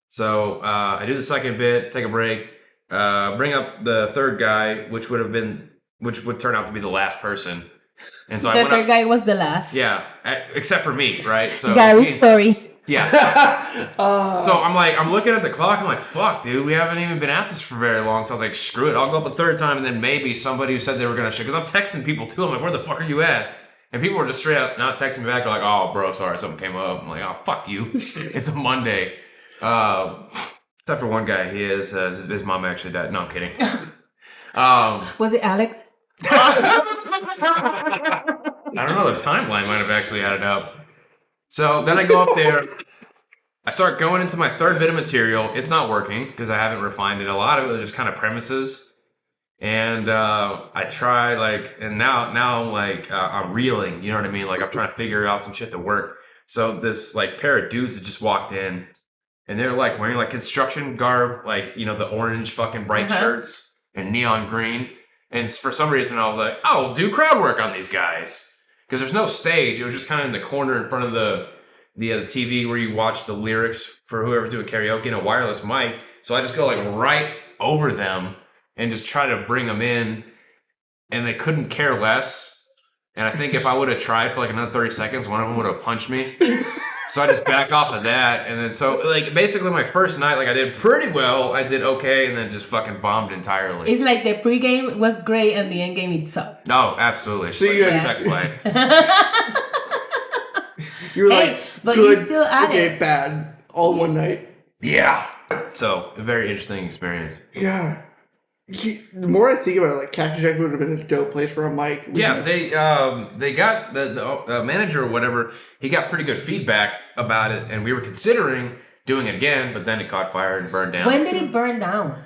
So I do the second bit, take a break, bring up the third guy, which would turn out to be the last person. And so
the third guy was the last.
Yeah, except for me, right? So
Gary's story.
Yeah. So I'm looking at the clock. I'm like, fuck, dude, we haven't even been at this for very long. So I was like, screw it. I'll go up a third time, and then maybe somebody who said they were gonna show. Because I'm texting people too. I'm like, where the fuck are you at? And people were just straight up not texting me back. They're like, oh, bro, sorry, something came up. I'm like, oh, fuck you. It's a Monday. Except for one guy. His mom actually died. No, I'm kidding.
Was it Alex?
I don't know. The timeline might have actually added up. So then I go up there. I start going into my third bit of material. It's not working because I haven't refined it. A lot of it was just kind of premises. And I try and now like I'm reeling, you know what I mean? Like I'm trying to figure out some shit to work. So this like pair of dudes that just walked in, and they're like wearing like construction garb, like, you know, the orange fucking bright shirts and neon green. And for some reason I was like, oh, we'll do crowd work on these guys because there's no stage. It was just kind of in the corner in front of the TV where you watch the lyrics for whoever's doing karaoke and a wireless mic. So I just go like right over them and just try to bring them in, and they couldn't care less. And I think if I would have tried for like another 30 seconds, one of them would have punched me. So I just back off of that. And then so like basically my first night, like I did pretty well. I did okay, and then just fucking bombed entirely.
It's like the pregame was great and the endgame it sucked.
No, absolutely. It's just like sex life.
You were like,
but
good,
you still at
okay,
it.
bad, all one night.
Yeah. So a very interesting experience.
Yeah. The more I think about it, like Cactus Jack would have been a dope place for a mic.
Yeah, they got the manager or whatever. He got pretty good feedback about it, and we were considering doing it again, but then it caught fire and burned down.
When did it burn down?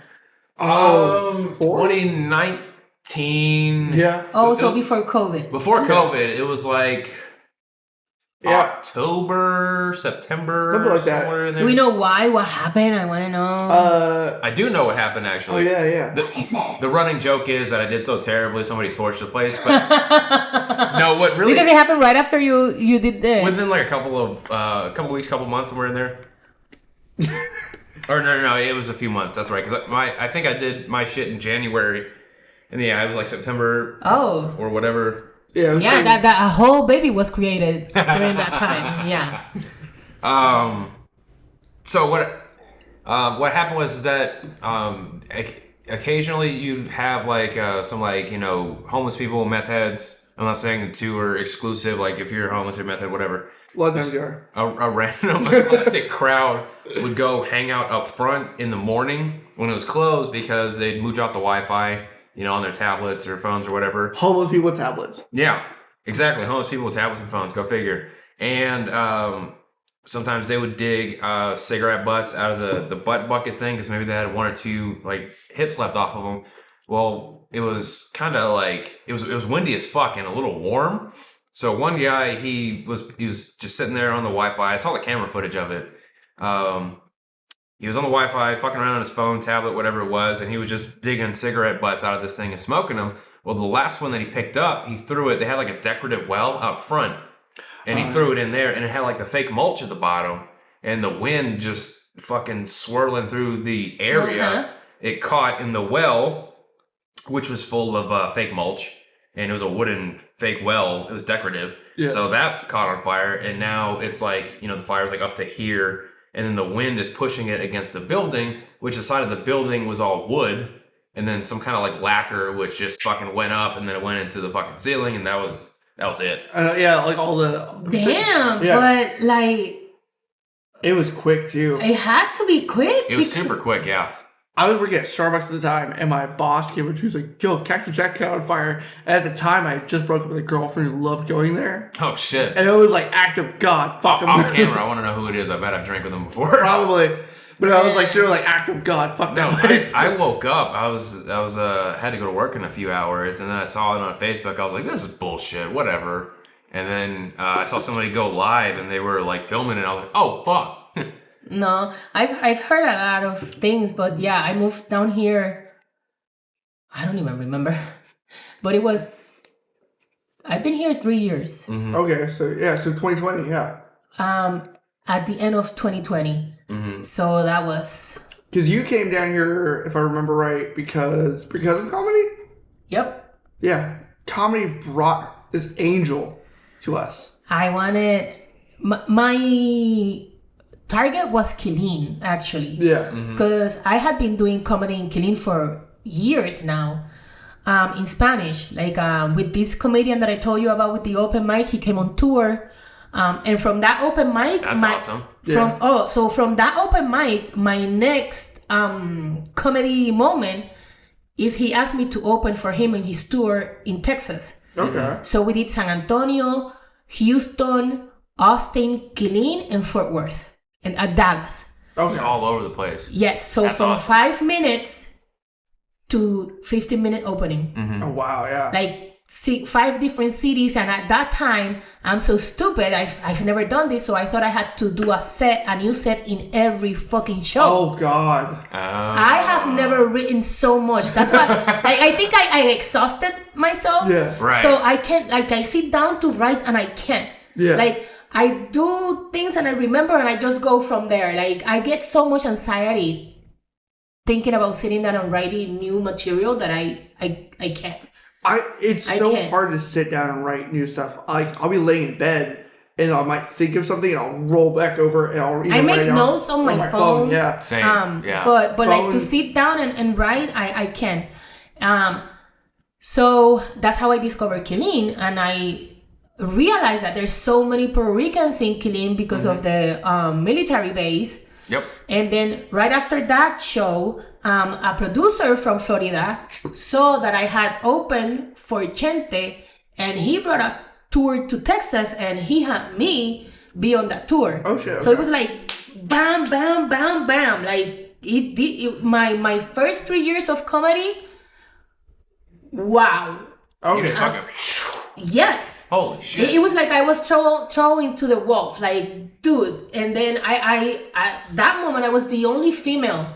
2019.
Yeah.
Oh, so before COVID.
Before COVID, it was like October, September,
something like that.
somewhere in there.
Do we know why? What happened? I want to know.
I do know what happened actually.
Oh yeah.
What is it?
The running joke is that I did so terribly, somebody torched the place. But no, what really?
Because it happened right after you did this.
Within like a couple weeks, couple months, somewhere in there. Or no, it was a few months. That's right. Because I think I did my shit in January, and yeah, it was like September.
Oh.
Or whatever.
Yeah.
That a whole baby was created during that time. Yeah.
So what happened was that occasionally you'd have like some like, you know, homeless people, meth heads. I'm not saying the two are exclusive. Like if you're homeless or meth head, whatever.
A lot of times you are.
A random eclectic crowd would go hang out up front in the morning when it was closed because they'd mooch out the Wi-Fi, you know, on their tablets or phones or whatever.
Homeless people with tablets.
Yeah, exactly. Homeless people with tablets and phones. Go figure. And sometimes they would dig cigarette butts out of the butt bucket thing because maybe they had one or two like hits left off of them. Well, it was kind of like it was windy as fuck and a little warm. So one guy he was just sitting there on the Wi-Fi. I saw the camera footage of it. He was on the Wi-Fi, fucking around on his phone, tablet, whatever it was, and he was just digging cigarette butts out of this thing and smoking them. Well, the last one that he picked up, he threw it. They had like a decorative well out front, and he threw it in there, and it had like the fake mulch at the bottom, and the wind just fucking swirling through the area. it caught in the well, which was full of fake mulch, and it was a wooden fake well. It was decorative.
Yeah.
So that caught on fire, and now it's like, the fire's like up to here, and then the wind is pushing it against the building, which the side of the building was all wood, and then some kind of like lacquer, which just fucking went up, and then it went into the fucking ceiling, and that was it.
Like all the...
Damn,
Yeah.
but like...
It was quick, too.
It had to be quick.
It was super quick, yeah.
I was working at Starbucks at the time, and my boss came up to me, he was like, yo, Cactus Jack caught on fire. And at the time, I had just broke up with a girlfriend who loved going there.
Oh, shit.
And it was like, act of God, fuck him.
Off camera, I want to know who it is. I bet I've drank with him before.
Probably. But I was like, sure, like, act of God, fuck
No,
that.
I woke up. I was had to go to work in a few hours, and then I saw it on Facebook. I was like, this is bullshit, whatever. And then I saw somebody go live, and they were like filming it. I was like, oh, fuck.
No, I've heard a lot of things, but yeah, I moved down here. I don't even remember, but I've been here 3 years.
Mm-hmm.
Okay, so 2020, yeah.
At the end of 2020.
Mm-hmm.
So that was.
Because you came down here, if I remember right, because of comedy?
Yep.
Yeah. Comedy brought this angel to us.
I wanted my target was Killeen, actually.
Yeah.
Because I had been doing comedy in Killeen for years now, in Spanish. Like with this comedian that I told you about with the open mic, he came on tour. And from that open mic...
That's awesome.
From that open mic, my next comedy moment is he asked me to open for him in his tour in Texas.
Okay.
So we did San Antonio, Houston, Austin, Killeen, and Fort Worth. And at Dallas.
It's all over the place.
Yes, so
That's
from
awesome.
5 minutes to 15-minute opening.
Oh, wow, yeah.
Like 5 different cities, and at that time, I'm so stupid. I've never done this, so I thought I had to do a new set in every fucking show.
Oh, God.
I have never written so much. That's why I think I exhausted myself.
Yeah.
Right.
So I can't, like, I sit down to write and I can't.
Yeah.
Like, I do things and I remember and I just go from there. Like, I get so much anxiety thinking about sitting down and writing new material that I can't.
It's so hard to sit down and write new stuff. Like, I'll be laying in bed and I might think of something and I'll roll back over and I'll
I make notes on my phone.
Yeah.
Same. Yeah.
But like to sit down and write, I can. So that's how I discovered Killeen, and I realized that there's so many Puerto Ricans in Killeen because of the military base.
Yep.
And then right after that show, a producer from Florida saw that I had opened for Chente, and he brought a tour to Texas, and he had me be on that tour.
Oh shit.
So it was like bam, bam, bam, bam. Like my first 3 years of comedy. Wow.
Okay.
It's fucking...
Yes.
Holy shit.
It was like I was thrown into the wolf, like, dude. And then I that moment I was the only female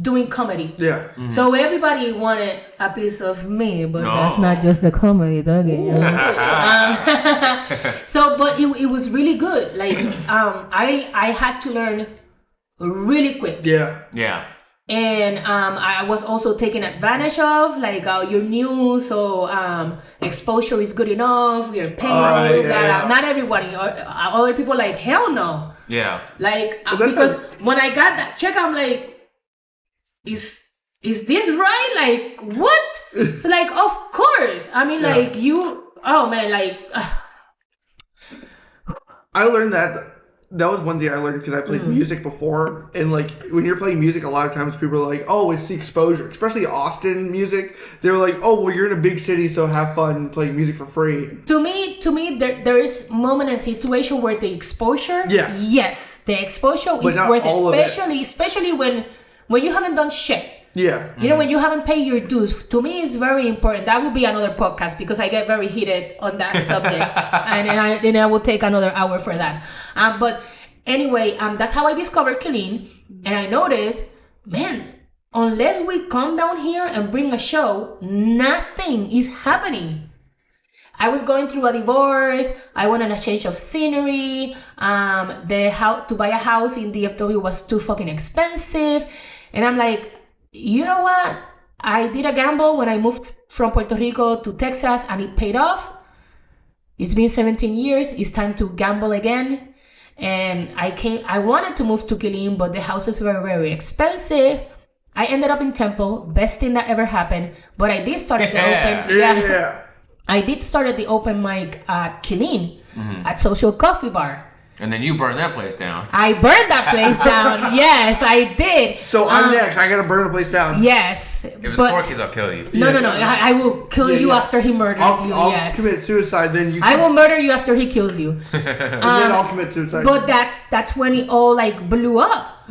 doing comedy.
Yeah.
So everybody wanted a piece of me, but that's not just the comedy, dog. So, but it was really good. Like, I had to learn really quick.
Yeah.
Yeah.
And I was also taken advantage of, like, you're new, so exposure is good enough, you're paying,
yeah.
Not everybody, other people like, hell no.
Yeah.
Like, because when I got that check, I'm like, is this right? Like, what? It's like, of course. I mean, like, oh man, like.
I learned that was one thing I learned because I played music before, and like when you're playing music, a lot of times people are like, "Oh, it's the exposure," especially Austin music. They're like, "Oh, well, you're in a big city, so have fun playing music for free."
To me, there is moment and situation where the exposure, yes, the exposure is worth it, especially when you haven't done shit.
Yeah.
You know, when you haven't paid your dues, to me, it's very important. That would be another podcast because I get very heated on that subject. and I will take another hour for that. But anyway, that's how I discovered Killeen. And I noticed, man, unless we come down here and bring a show, nothing is happening. I was going through a divorce. I wanted a change of scenery. To buy a house in DFW was too fucking expensive. And I'm like, you know what? I did a gamble when I moved from Puerto Rico to Texas, and it paid off. It's been 17 years. It's time to gamble again. And I wanted to move to Killeen, but the houses were very expensive. I ended up in Temple, best thing that ever happened. But I did start at the open. I did start at the open mic at Killeen, at Social Coffee Bar.
And then you burned that place down.
I burned that place down. Yes, I did.
So I'm next. I gotta burn the place down.
Yes.
If it's Corky's, I'll kill you.
No. I will kill you after he murders you.
I'll commit suicide. Then you.
I will murder you after he kills you.
And then I'll commit suicide.
But that's when it all like blew up.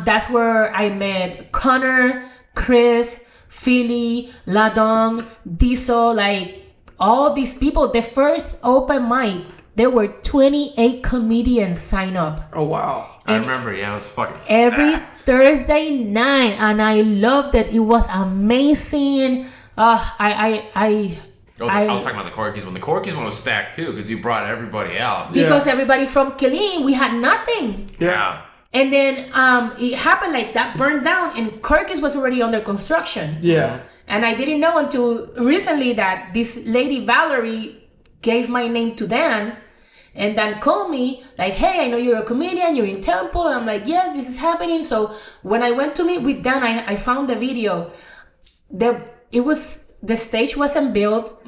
That's where I met Connor, Chris, Philly, Ladong, Diesel, like all these people. The first open mic, there were 28 comedians sign up.
Oh wow!
I remember, it was fucking
every
stacked.
Thursday night, and I loved it. It was amazing. I
was talking about the Corky's one. The Corky's one was stacked too because you brought everybody out.
Because everybody from Killeen, we had nothing.
Yeah.
And then it happened like that, burned down, and Corky's was already under construction.
Yeah.
And I didn't know until recently that this lady Valerie gave my name to Dan. And Dan called me like, hey, I know you're a comedian, you're in Temple. And I'm like, yes, this is happening. So when I went to meet with Dan, I found the video. The stage wasn't built.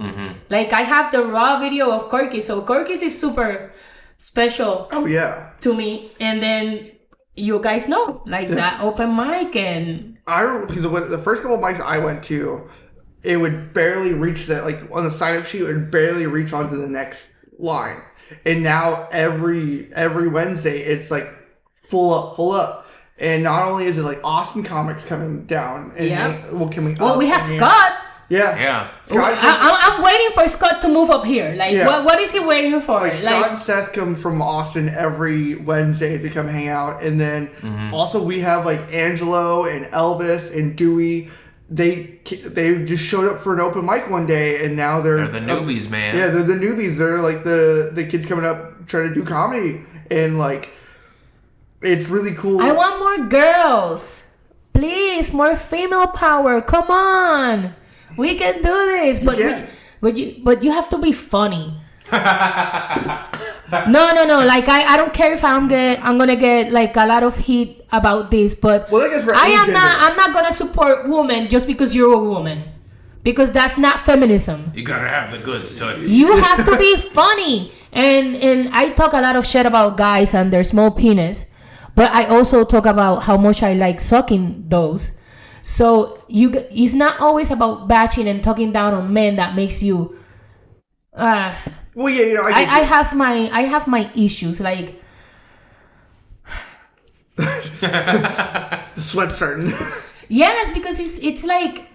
Like I have the raw video of Corky's. So Corky's is super special.
Oh yeah.
To me. And then you guys know, like that open mic. And
I remember because the first couple of mics I went to, it would barely reach that, like on the sign-up sheet, it would barely reach onto the next line. And now every Wednesday, it's like full up. And not only is it like Austin comics coming down, and coming up.
Well, we have Scott.
Yeah.
Scott, I'm waiting for Scott to move up here. Like, what is he waiting for?
Like Scott and Seth come from Austin every Wednesday to come hang out. And then also we have like Angelo and Elvis and Dewey. They just showed up for an open mic one day, and now they're
the newbies, man.
Yeah, they're the newbies. They're like the kids coming up trying to do comedy, and like it's really cool.
I want more girls, please, more female power. Come on, we can do this. But you have to be funny. No. Like I don't care if I'm gonna get like a lot of heat about this, but I'm not gonna support women just because you're a woman, because that's not feminism.
You gotta have the goods, Toots.
You have to be funny, and I talk a lot of shit about guys and their small penis, but I also talk about how much I like sucking those. So it's not always about bashing and talking down on men that makes you.
Well, yeah, you know,
I have my issues, like
the sweat's starting.
Yes, because it's like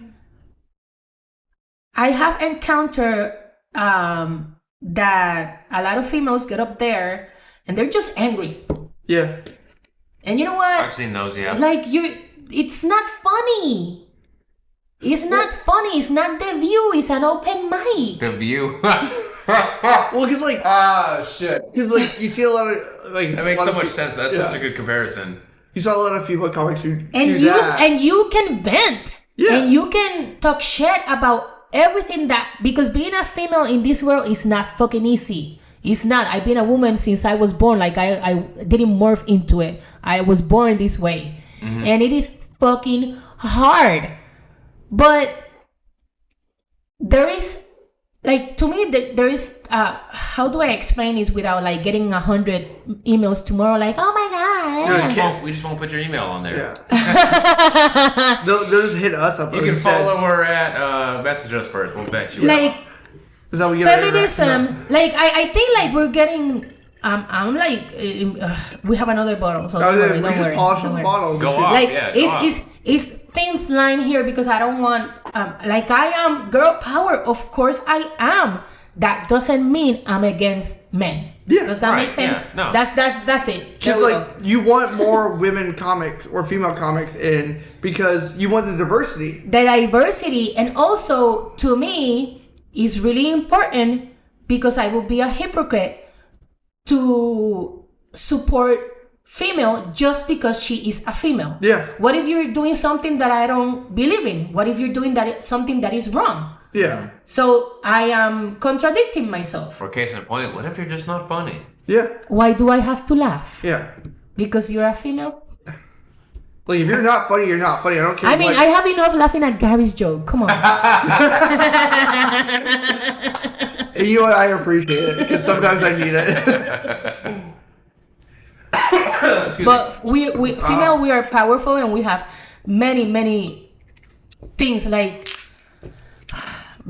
I have encountered that a lot of females get up there and they're just angry.
Yeah.
And you know what?
I've seen those, yeah.
Like it's not funny. It's not funny. It's not The View. It's an open mic.
The View.
Well, because like
shit.
Because like you see a lot of like
that makes so much sense. That's such a good comparison.
You saw a lot of female comics who
and you can vent.
Yeah.
And you can talk shit about everything because being a female in this world is not fucking easy. It's not. I've been a woman since I was born. Like I didn't morph into it. I was born this way, and it is fucking hard. But there is. Like, to me, there is, how do I explain this without, like, getting 100 emails tomorrow, like, oh my God.
We just won't put your email on there.
Yeah. they'll just hit us up.
You can follow her at Message Us First. We'll bet you.
Like,
is that what
feminism, like, I think, like, we're getting, I'm like, we have another bottle, so don't worry.
Just polish the bottle.
Go off,
like,
yeah,
it's things line here because I don't want, like I am girl power. Of course I am. That doesn't mean I'm against men.
Yeah,
does that make sense?
Yeah, no.
That's it.
Because like you want more women comics or female comics in because you want the diversity.
The diversity, and also to me is really important because I would be a hypocrite to support female just because she is a female?
Yeah.
What if you're doing something that I don't believe in? What if you're doing something that is wrong?
Yeah.
So I am contradicting myself.
For case in point, what if you're just not funny?
Yeah.
Why do I have to laugh?
Yeah.
Because you're a female?
Like, if you're not funny, you're not funny. I don't care.
I mean, I have enough laughing at Gary's joke. Come on.
And you know what? I appreciate it because sometimes I need it.
But we female, we are powerful and we have many things. Like,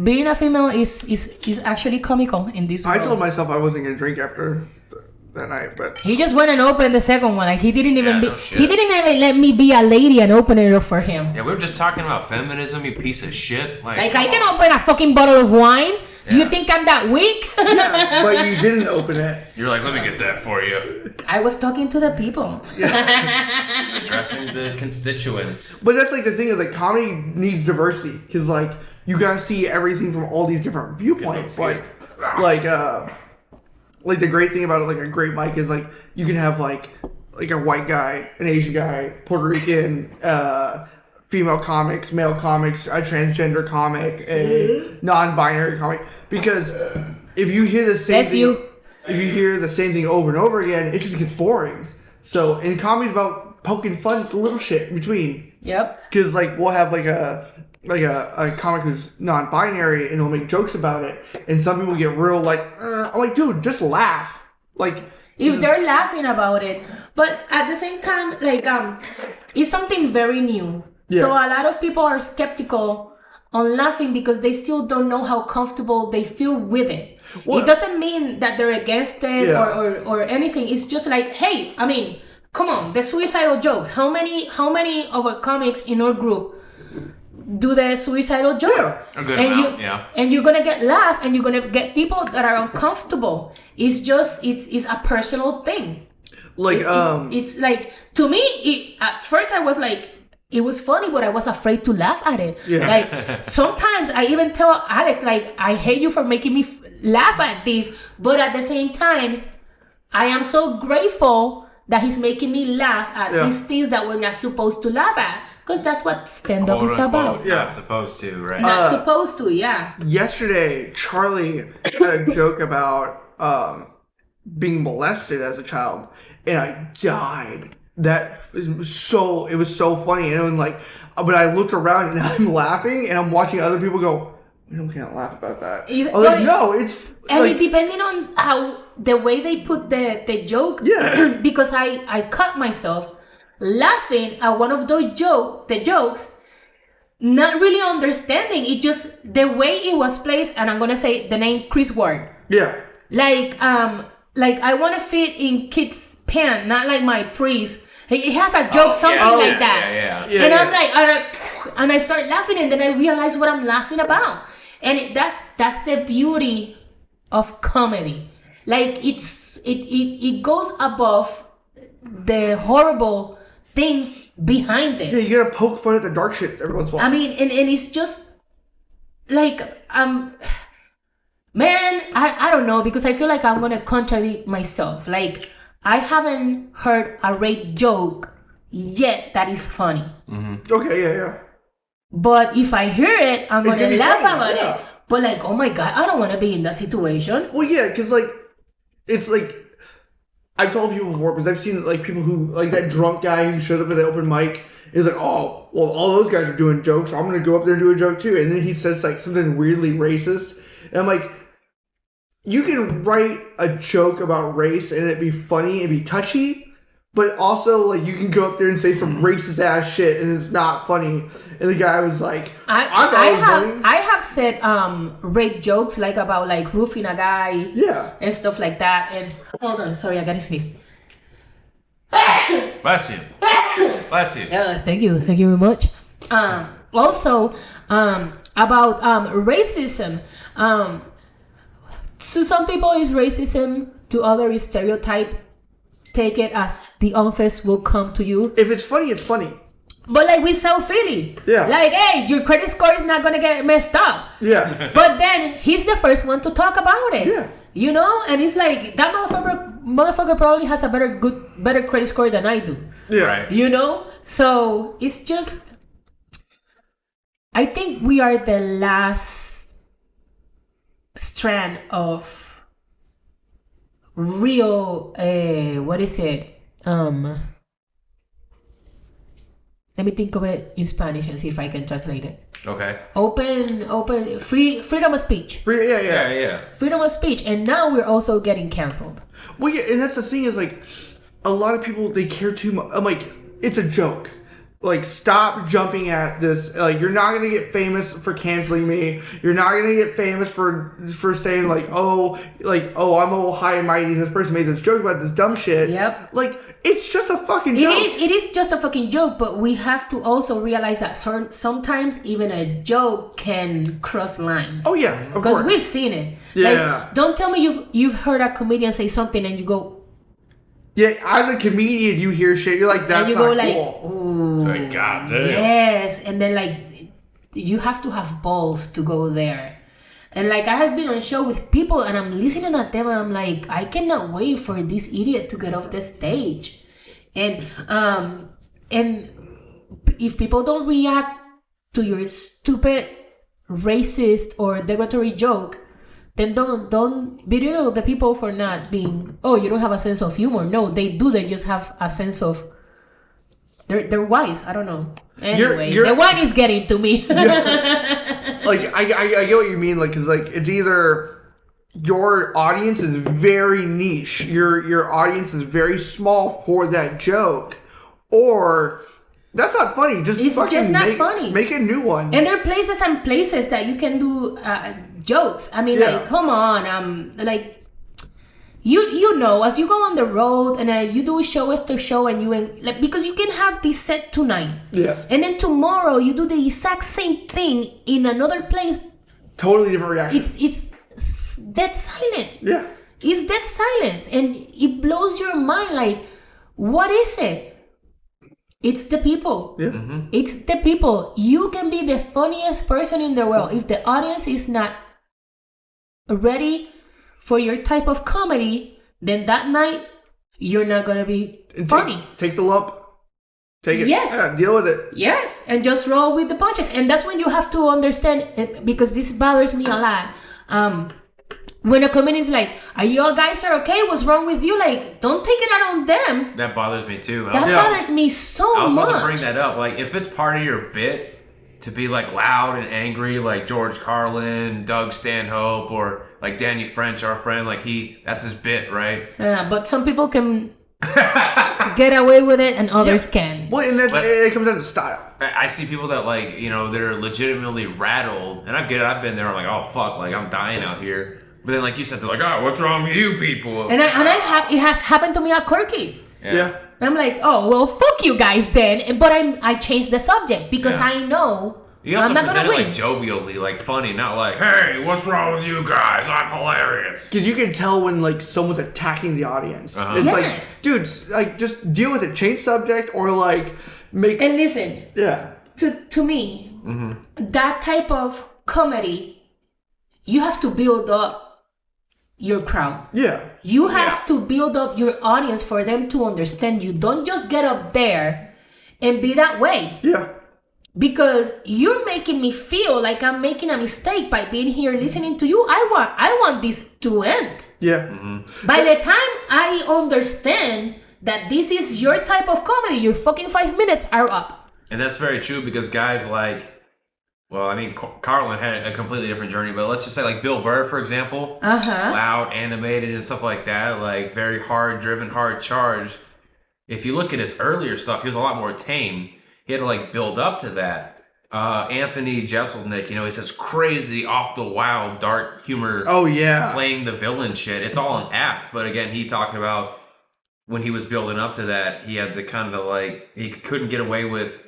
being a female is actually comical in this world.
I told myself I wasn't going to drink after that night, but
He just went and opened the second one. Like, he didn't even
no shit.
he didn't even let me be a lady and open it up for him.
Yeah, we were just talking about feminism, you piece of shit. Like
Like, I can open a fucking bottle of wine. Do you think I'm that weak?
but you didn't open it.
You're like, let me get that for you.
I was talking to the people.
Addressing the constituents.
But that's like the thing is like comedy needs diversity because like you gotta see everything from all these different viewpoints. Like the great thing about it, like a great mic is like you can have like a white guy, an Asian guy, Puerto Rican, female comics, male comics, a transgender comic, a non-binary comic. Because if you hear the same if you hear the same thing over and over again, it just gets boring. So, and comedy's about poking fun at the little shit in between.
Yep.
Because like we'll have like a comic who's non-binary and he'll make jokes about it, and some people get real like, I'm like, dude, just laugh. Like
If they're laughing about it, but at the same time, like it's something very new.
Yeah.
So a lot of people are skeptical on laughing because they still don't know how comfortable they feel with it.
Well,
it doesn't mean that they're against it
Yeah.
or anything. It's just like, hey, I mean, come on, the suicidal jokes. How many of our comics in our group do the suicidal joke?
Yeah.
A good amount, yeah.
And you're gonna get laugh, and you're gonna get people that are uncomfortable. It's just it's a personal thing.
like
It's like, to me, at first I was like, it was funny, but I was afraid to laugh at it.
Yeah.
Like, sometimes I even tell Alex, like, I hate you for making me laugh at this, but at the same time, I am so grateful that he's making me laugh at these things that we're not supposed to laugh at, because that's what stand-up is about.
Yeah, not supposed to, right?
Not supposed to, yeah.
yesterday, Charlie had a joke about being molested as a child, and I died. It was so funny, and I'm like, but I looked around and I'm laughing, and I'm watching other people go, we can't laugh about that. I was like, no, it's
And
like,
it depending on how the way they put the joke,
Yeah.
because I cut myself laughing at one of the jokes, not really understanding it, just the way it was placed. And I'm gonna say the name Chris Ward.
yeah,
Like I want to fit in kids' pants, not like my priest. He has a joke, something like that.
Yeah.
And I'm like, and I start laughing, and then I realize what I'm laughing about. And that's the beauty of comedy. Like it goes above the horrible thing behind it.
yeah. You gotta poke fun at the dark shit every once in a while.
I mean, and it's just like man, I don't know, because I feel like I'm gonna contradict myself. Like, I haven't heard a rape joke yet that is funny.
Okay, yeah.
But if I hear it, I'm gonna
gonna be
laugh
funny,
about
yeah.
it. But like, oh my god, I don't want to be in that situation.
Well, yeah, because like it's like I've told people before, because I've seen like people who like that drunk guy who showed up at the open mic is like, oh, well, all those guys are doing jokes, so I'm gonna go up there and do a joke too. And then he says like something weirdly racist, and I'm like, you can write a joke about race and it be funny and be touchy, but also like you can go up there and say some racist ass shit and it's not funny. And the guy was like, I thought it was funny.
I have said rape jokes, like about like roofing a guy,
Yeah.
and stuff like that. And hold on, sorry, I gotta sneeze.
Bless you. Bless you.
Thank you very much. Also, about racism. To some people is racism, to others is stereotype. Take it as the office will come to you.
If it's funny, it's funny.
But like with South Philly,
Yeah.
like, hey, your credit score is not gonna get messed up.
Yeah.
But then he's the first one to talk about it.
Yeah.
You know, and it's like that motherfucker probably has a better credit score than I do.
Yeah.
Right.
You know? So it's just, I think we are the last strand of real, what is it? Let me think of it in Spanish and see if I can translate it.
Okay.
Freedom of speech.
Yeah.
Freedom of speech. And now we're also getting canceled.
Well, yeah, and that's the thing is, like, a lot of people, they care too much. I'm like, it's a joke. Like, stop jumping at this. Like, you're not going to get famous for canceling me. You're not going to get famous for saying, like, I'm all high and mighty and this person made this joke about this dumb shit.
Yep.
Like, it's just a fucking joke.
It is just a fucking joke, but we have to also realize that sometimes even a joke can cross lines.
Oh, yeah, of course.
Because we've seen it.
Yeah.
Like, don't tell me you've heard a comedian say something and you go...
Yeah, as a comedian, you hear shit, you're like, that's
and you
not
go like,
cool.
ooh,
Like, God damn.
yes. And then, like, you have to have balls to go there. And, like, I have been on show with people and I'm listening at them and I'm like, I cannot wait for this idiot to get off the stage. And if people don't react to your stupid, racist, or derogatory joke, then don't belittle the people for not being, oh, you don't have a sense of humor. No, they do. They just have a sense of, they're wise. I don't know. Anyway, the wine is getting to me.
Like, I get what you mean, like, because, like, it's either your audience is very niche, your audience is very small for that joke, or that's not funny. It's just not funny. Make a new one.
And there are places and places that you can do jokes. I mean, like, come on, like. You know, as you go on the road and you do show after show and like, because you can have this set tonight. Yeah. And then tomorrow you do the exact same thing in another place.
Totally different reaction.
It's dead silent.
Yeah.
It's dead silence. And it blows your mind. Like, what is it? It's the people.
Yeah.
Mm-hmm.
It's the people. You can be the funniest person in the world. If the audience is not ready for your type of comedy, then that night you're not gonna be funny.
Take the lump. Take it.
Yes.
Yeah, deal with it.
Yes, and just roll with the punches. And that's when you have to understand, because this bothers me a lot. When a comedian is like, "Are you all guys okay? What's wrong with you?" Like, don't take it out on them.
That bothers me too.
That bothers me so much.
I was about to bring that up. Like, if it's part of your bit to be like loud and angry, like George Carlin, Doug Stanhope, or like Danny French, our friend, like that's his bit, right?
But some people can get away with it and others can.
Well, and it comes down to style.
I see people that, like, you know, they're legitimately rattled, and I get it. I've been there. I'm like, oh fuck, like I'm dying out here. But then, like you said, they're like, oh, what's wrong with you people?
And it has happened to me at Quirkies.
Yeah.
And I'm like, oh, well, fuck you guys then. But I changed the subject because I know
you also
I'm not going to win.
Like jovially, like funny, not like, hey, what's wrong with you guys? I'm hilarious.
Because you can tell when, like, someone's attacking the audience.
Uh-huh.
It's
Yes.
like, dude, like, just deal with it. Change subject or, like, make...
And listen.
Yeah.
To me, that type of comedy, you have to build up your crowd.
Yeah.
You have to build up your audience for them to understand you. Don't just get up there and be that way.
Yeah.
Because you're making me feel like I'm making a mistake by being here listening to you. I want this to end.
Yeah.
By the time I understand that this is your type of comedy, your fucking 5 minutes are up.
And that's very true, because guys like, well, I mean, Carlin had a completely different journey, but let's just say like Bill Burr, for example, loud, animated, and stuff like that, like very hard driven, hard charged. If you look at his earlier stuff, he was a lot more tame. He had to like build up to that. Anthony Jeselnik, you know, he says crazy, off the wild, dark humor.
Oh yeah,
playing the villain shit. It's all an act. But again, he talking about when he was building up to that, he had to kind of like, he couldn't get away with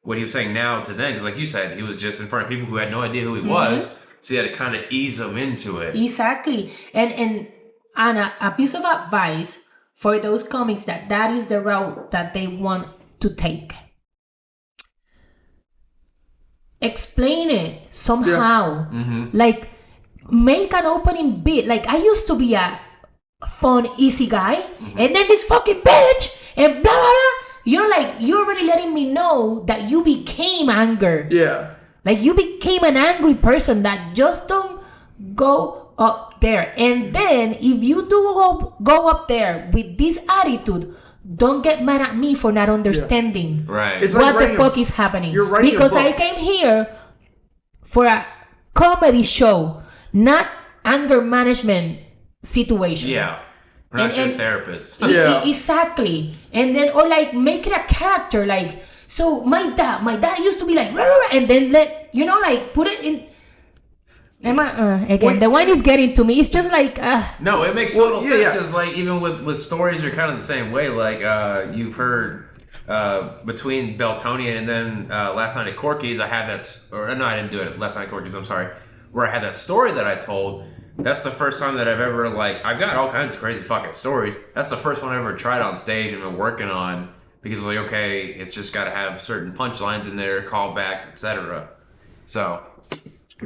what he was saying now to then, because like you said, he was just in front of people who had no idea who he was, so he had to kind of ease them into it.
Exactly. And a piece of advice for those comics that is the route that they want to take. Explain it somehow. Like, make an opening bit. Like, I used to be a fun, easy guy, and then this fucking bitch, and blah blah blah. You're like, you're already letting me know that you became anger.
Yeah.
Like you became an angry person that just don't go up there. And then if you do go up there with this attitude, don't get mad at me for not understanding
Right.
It's like
what the fuck is happening.
You're writing
Because
a book.
I came here for a comedy show, not anger management situation.
Yeah. We're not your
And-
therapists.
Yeah.
Exactly. And then, or like make it a character. Like, so my dad used to be like, "Rah, rah, rah," and then like put it in. Again, the wine is getting to me. It's just like,
No, it makes
Well,
total
yeah,
sense
yeah.
because, like, even with stories, they're kind of the same way. Like, you've heard between Beltonian and then Last Night at Corky's, I had no, I didn't do it Last Night at Corky's, I'm sorry, where I had that story that I told. That's the first time that I've ever, like, I've got all kinds of crazy fucking stories. That's the first one I ever tried on stage and been working on because, like, okay, it's just got to have certain punchlines in there, callbacks, etc. So,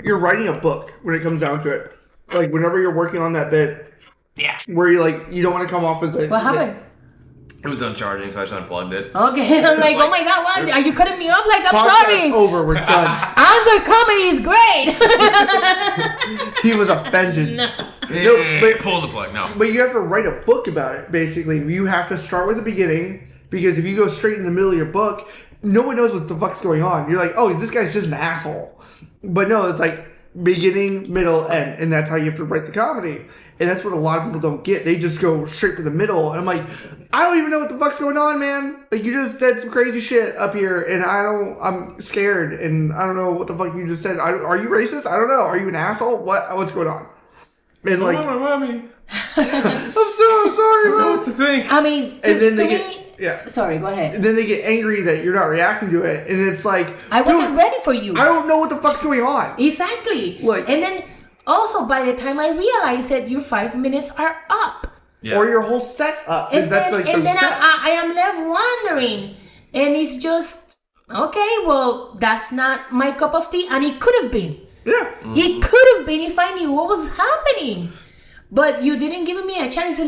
You're writing a book when it comes down to it. Like, whenever you're working on that bit,
yeah.
where you don't want to come off as a...
what happened?
It was done charging, so I just unplugged it.
Okay, I'm like, oh my god, what? Are you cutting me off? Like, I'm
Podcast
sorry.
over, we're done.
Anger comedy is great.
He was offended.
Pull the plug, no.
But you have to write a book about it, basically. You have to start with the beginning, because if you go straight in the middle of your book, no one knows what the fuck's going on. You're like, oh, this guy's just an asshole. But no, it's like beginning, middle, end. And that's how you have to write the comedy. And that's what a lot of people don't get. They just go straight to the middle. And I'm like, I don't even know what the fuck's going on, man. Like, you just said some crazy shit up here, and I'm scared, and I don't know what the fuck you just said. Are you racist? I don't know. Are you an asshole? What's going on? And like,
mommy.
I'm so sorry, bro.
What to think?
I mean,
And then they
me,
get, yeah.
sorry, go ahead.
And then they get angry that you're not reacting to it, and it's like,
I wasn't
dude,
ready for you.
I don't know what the fuck's going on.
Exactly.
Like-
and then also by the time I realized that your 5 minutes are up.
Yeah.
Or your whole set's up.
And
That's
then,
like
and
the
then
set.
I am left wondering. And it's just, okay, well, that's not my cup of tea. And it could have been.
Yeah.
It could have been if I knew what was happening. But you didn't give me a chance to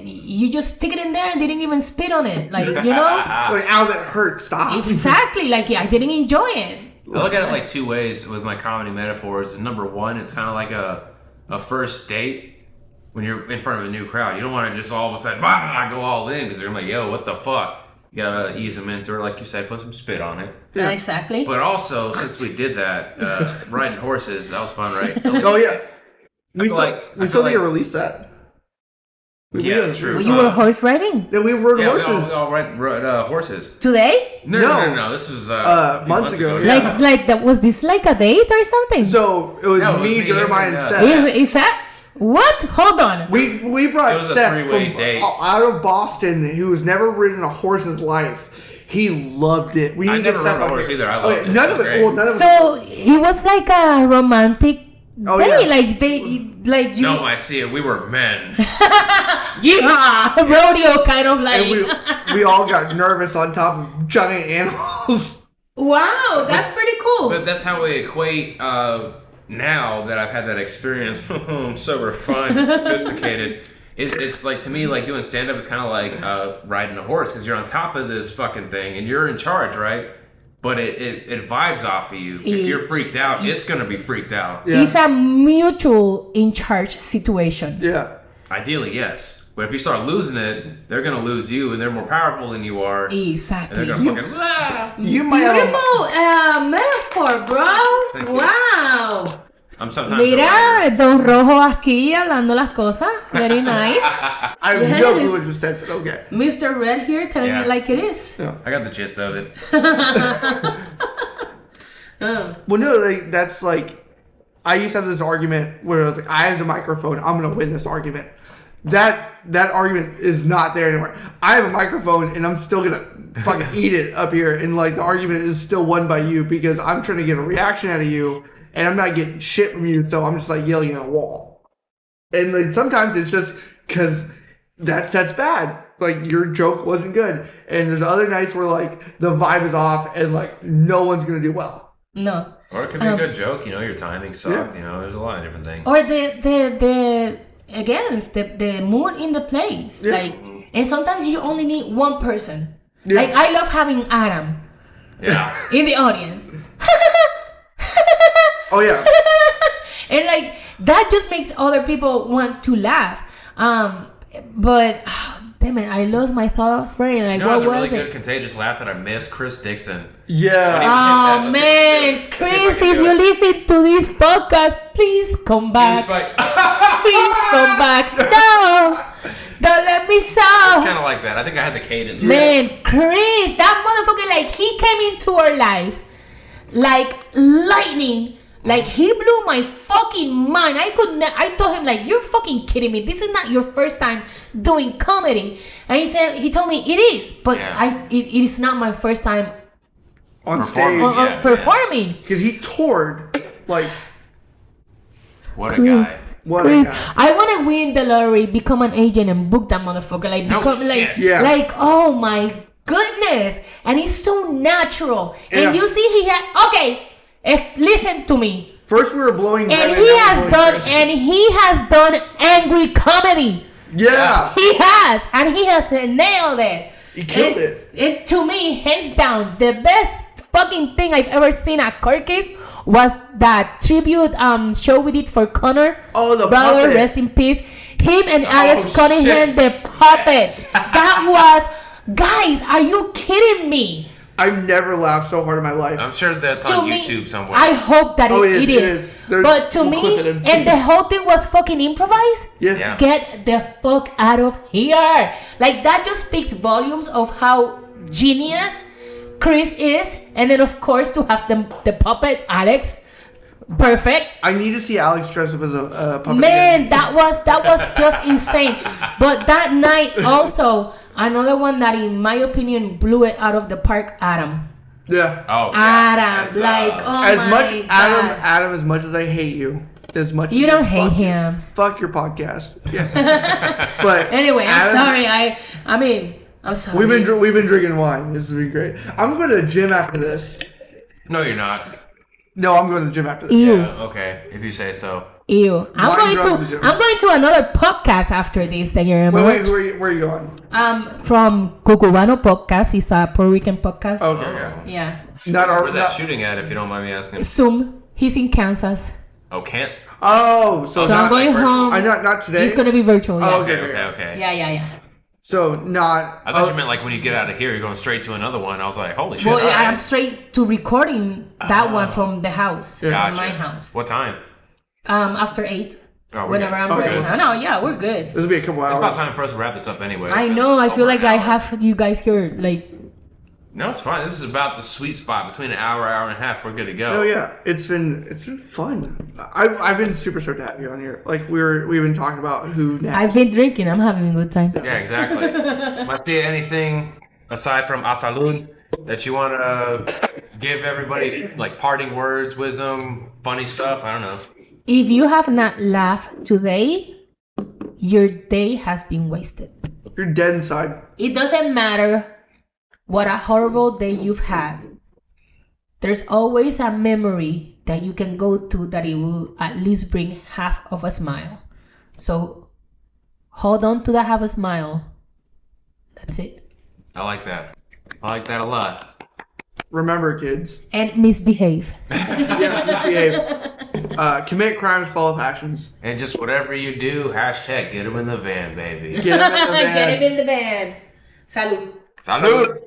you just stick it in there and didn't even spit on it. Like, you know?
Like, ow, that hurt. Stop.
Exactly. Like, I didn't enjoy it.
I look at it like two ways with my comedy metaphors. Number one, it's kind of like a first date when you're in front of a new crowd. You don't want to just all of a sudden go all in because they're like, yo, what the fuck? You gotta ease them into it, like you said, put some spit on it.
Yeah.
Exactly.
But also, since we did that, riding horses, that was fun, right?
Oh, yeah. We
I
still
feel
need to
like-
release that.
Yeah, that's true.
Well, you were horse riding
Then we rode
Yeah,
horses.
we all rode horses.
today?
No. This was a few
months ago,
Yeah.
yeah.
Like that was this like a date or something?
So, it was
No, it was
me,
me,
Jeremiah,
him,
and
and
Seth.
Is that what? Hold on.
We brought
It was a
Seth
three-way
from
date.
out of Boston, who has never ridden a horse in his life. He loved it. We
I
need to
never
Seth
rode a
on
horse
here.
either. I
Okay,
loved it.
none
It
of
was
it.
great.
Well, none of it.
So it was like a romantic
Oh,
day.
yeah.
Like they you
No, I see it. We were men.
yeah, rodeo kind of like.
And we all got nervous on top of giant animals.
Wow, that's pretty cool.
But that's how we equate now that I've had that experience. I'm so refined and sophisticated. It's like, to me, like doing stand-up is kind of like riding a horse because you're on top of this fucking thing and you're in charge, right? But it vibes off of you. If you're freaked out, it's going to be freaked out.
Yeah.
It's a mutual in charge situation.
Yeah.
Ideally, yes. But if you start losing it, they're going to lose you and they're more powerful than you are. And
Exactly.
they're going to fucking... "Ah!"
You might have
Beautiful metaphor, bro.
Thank you.
Wow.
I'm sometimes... a
Mira,
writer.
Don Rojo aquí hablando las cosas. Very nice.
I have no
Yes.
clue what you said, but okay.
Mr. Red here telling
Yeah.
it like it is.
I got the gist of it.
Well, no, like, that's like, I used to have this argument where I was like, I have a microphone, I'm gonna win this argument. That argument is not there anymore. I have a microphone and I'm still gonna fucking eat it up here, and like the argument is still won by you because I'm trying to get a reaction out of you, and I'm not getting shit from you, so I'm just like yelling at a wall. And like sometimes it's just because that set's bad. Like your joke wasn't good, and there's other nights where like the vibe is off and like no one's gonna do well.
No.
Or it could be a good joke, your timing sucked, there's a lot of different things.
Or the against the mood in the place.
Yeah.
Like, and sometimes you only need one person.
Yeah.
Like, I love having Adam in the audience.
Oh yeah.
And like that just makes other people want to laugh. But damn it, I lost my thought of frame. Like,
You know,
what
it was a really
was
good
it?
contagious laugh that I missed. Chris Dixon.
Yeah.
Oh man, Chris, if you listen to this podcast, please come back. Please come back. No, don't let me
It's
sound.
kind of like that. I think I had the cadence.
Man, Chris, that motherfucker, like, he came into our life like lightning. Like, he blew my fucking mind. I told him, like, you're fucking kidding me. This is not your first time doing comedy. And he told me it is, but it is not my first time
On
Performing.
stage.
performing.
Because he toured like
What a guy.
what
Chris,
a guy.
I want to win the lottery, become an agent, and book that motherfucker. Like,
No
become
shit.
Yeah.
like, oh my goodness, and he's so natural.
Yeah.
And you see, listen to me.
First we were blowing
And
Devin,
he
now
has
we're
done,
blowing Chris.
and he has done angry comedy.
Yeah.
He has, and he has nailed it.
He killed it.
And to me, hands down, the best fucking thing I've ever seen at Court Case was that tribute show we did for Connor.
Oh, the
brother,
puppet.
rest in peace. Him and Alex
shit.
Cunningham, the puppet.
Yes.
That was, guys, are you kidding me?
I've never laughed so hard in my life.
I'm sure that's
To
on
me,
YouTube somewhere.
I hope that
Oh,
it is.
There's-
But to
we'll
me,
clip it in.
and the whole thing was fucking improvised.
Yeah.
Get the fuck out of here. Like, that just speaks volumes of how genius Chris is. And then, of course, to have the puppet, Alex. Perfect.
I need to see Alex dress up as a puppet.
Man,
again.
that was just insane. But that night also, another one that, in my opinion, blew it out of the park, Adam.
Yeah.
Oh, yeah.
Adam,
That's,
like, oh
As
my
much
God.
Adam, as much as I hate you, as much
You
as
don't hate
fuck
him.
Fuck your podcast. Yeah. But
Anyway, I'm
Adam-
sorry. I'm sorry.
We've been drinking wine. This has been great. I'm going to the gym after this.
No, you're not.
No, I'm going to the gym after this.
Ew.
Yeah, okay, if you say so.
Ew.
Wine drunk in the gym.
I'm going to another podcast after this. Thank you very
Wait,
much.
where are you going?
From Cucubano Podcast. It's a Puerto Rican podcast.
Okay, yeah.
Yeah.
Not our.
Where's that
Not,
shooting at, if you don't mind me asking?
Zoom. He's in Kansas.
Oh, Kent?
oh, so
So I'm
not,
going
virtual?
home.
not today.
It's gonna be virtual. Yeah.
Oh,
Okay,
okay.
okay.
Yeah.
So not.
I thought you meant like when you get out of here, you're going straight to another one. I was like, holy shit.
Well,
all right.
I'm straight to recording that one from the house, from
Gotcha.
my house.
What time?
After 8,
Oh, we're
whenever
good.
I'm
Okay.
ready. I know. Yeah, we're good.
This will be a couple
It's about
hours.
time for us to wrap this up anyway.
I
It's
know.
been
I feel
over
like
an
I
hour.
have you guys here. Like,
No, it's fine. This is about the sweet spot between an hour and a half. We're good to go.
Oh yeah, it's been fun. I've been super stoked to have you on here. Like we've been talking about who next.
I've been drinking. I'm having a good time.
Yeah, exactly. Must be anything aside from a salud that you want to give everybody, like parting words, wisdom, funny stuff? I don't know.
If you have not laughed today, your day has been wasted.
You're dead inside.
It doesn't matter what a horrible day you've had. There's always a memory that you can go to that it will at least bring half of a smile. So hold on to that half a smile. That's it.
I like that. I like that a lot.
Remember, kids.
And misbehave.
Yes, misbehave. Commit crimes, follow passions.
And just whatever you do, hashtag get him in the van, baby.
Get him in the van.
Get him in the van. Salud.
Salud!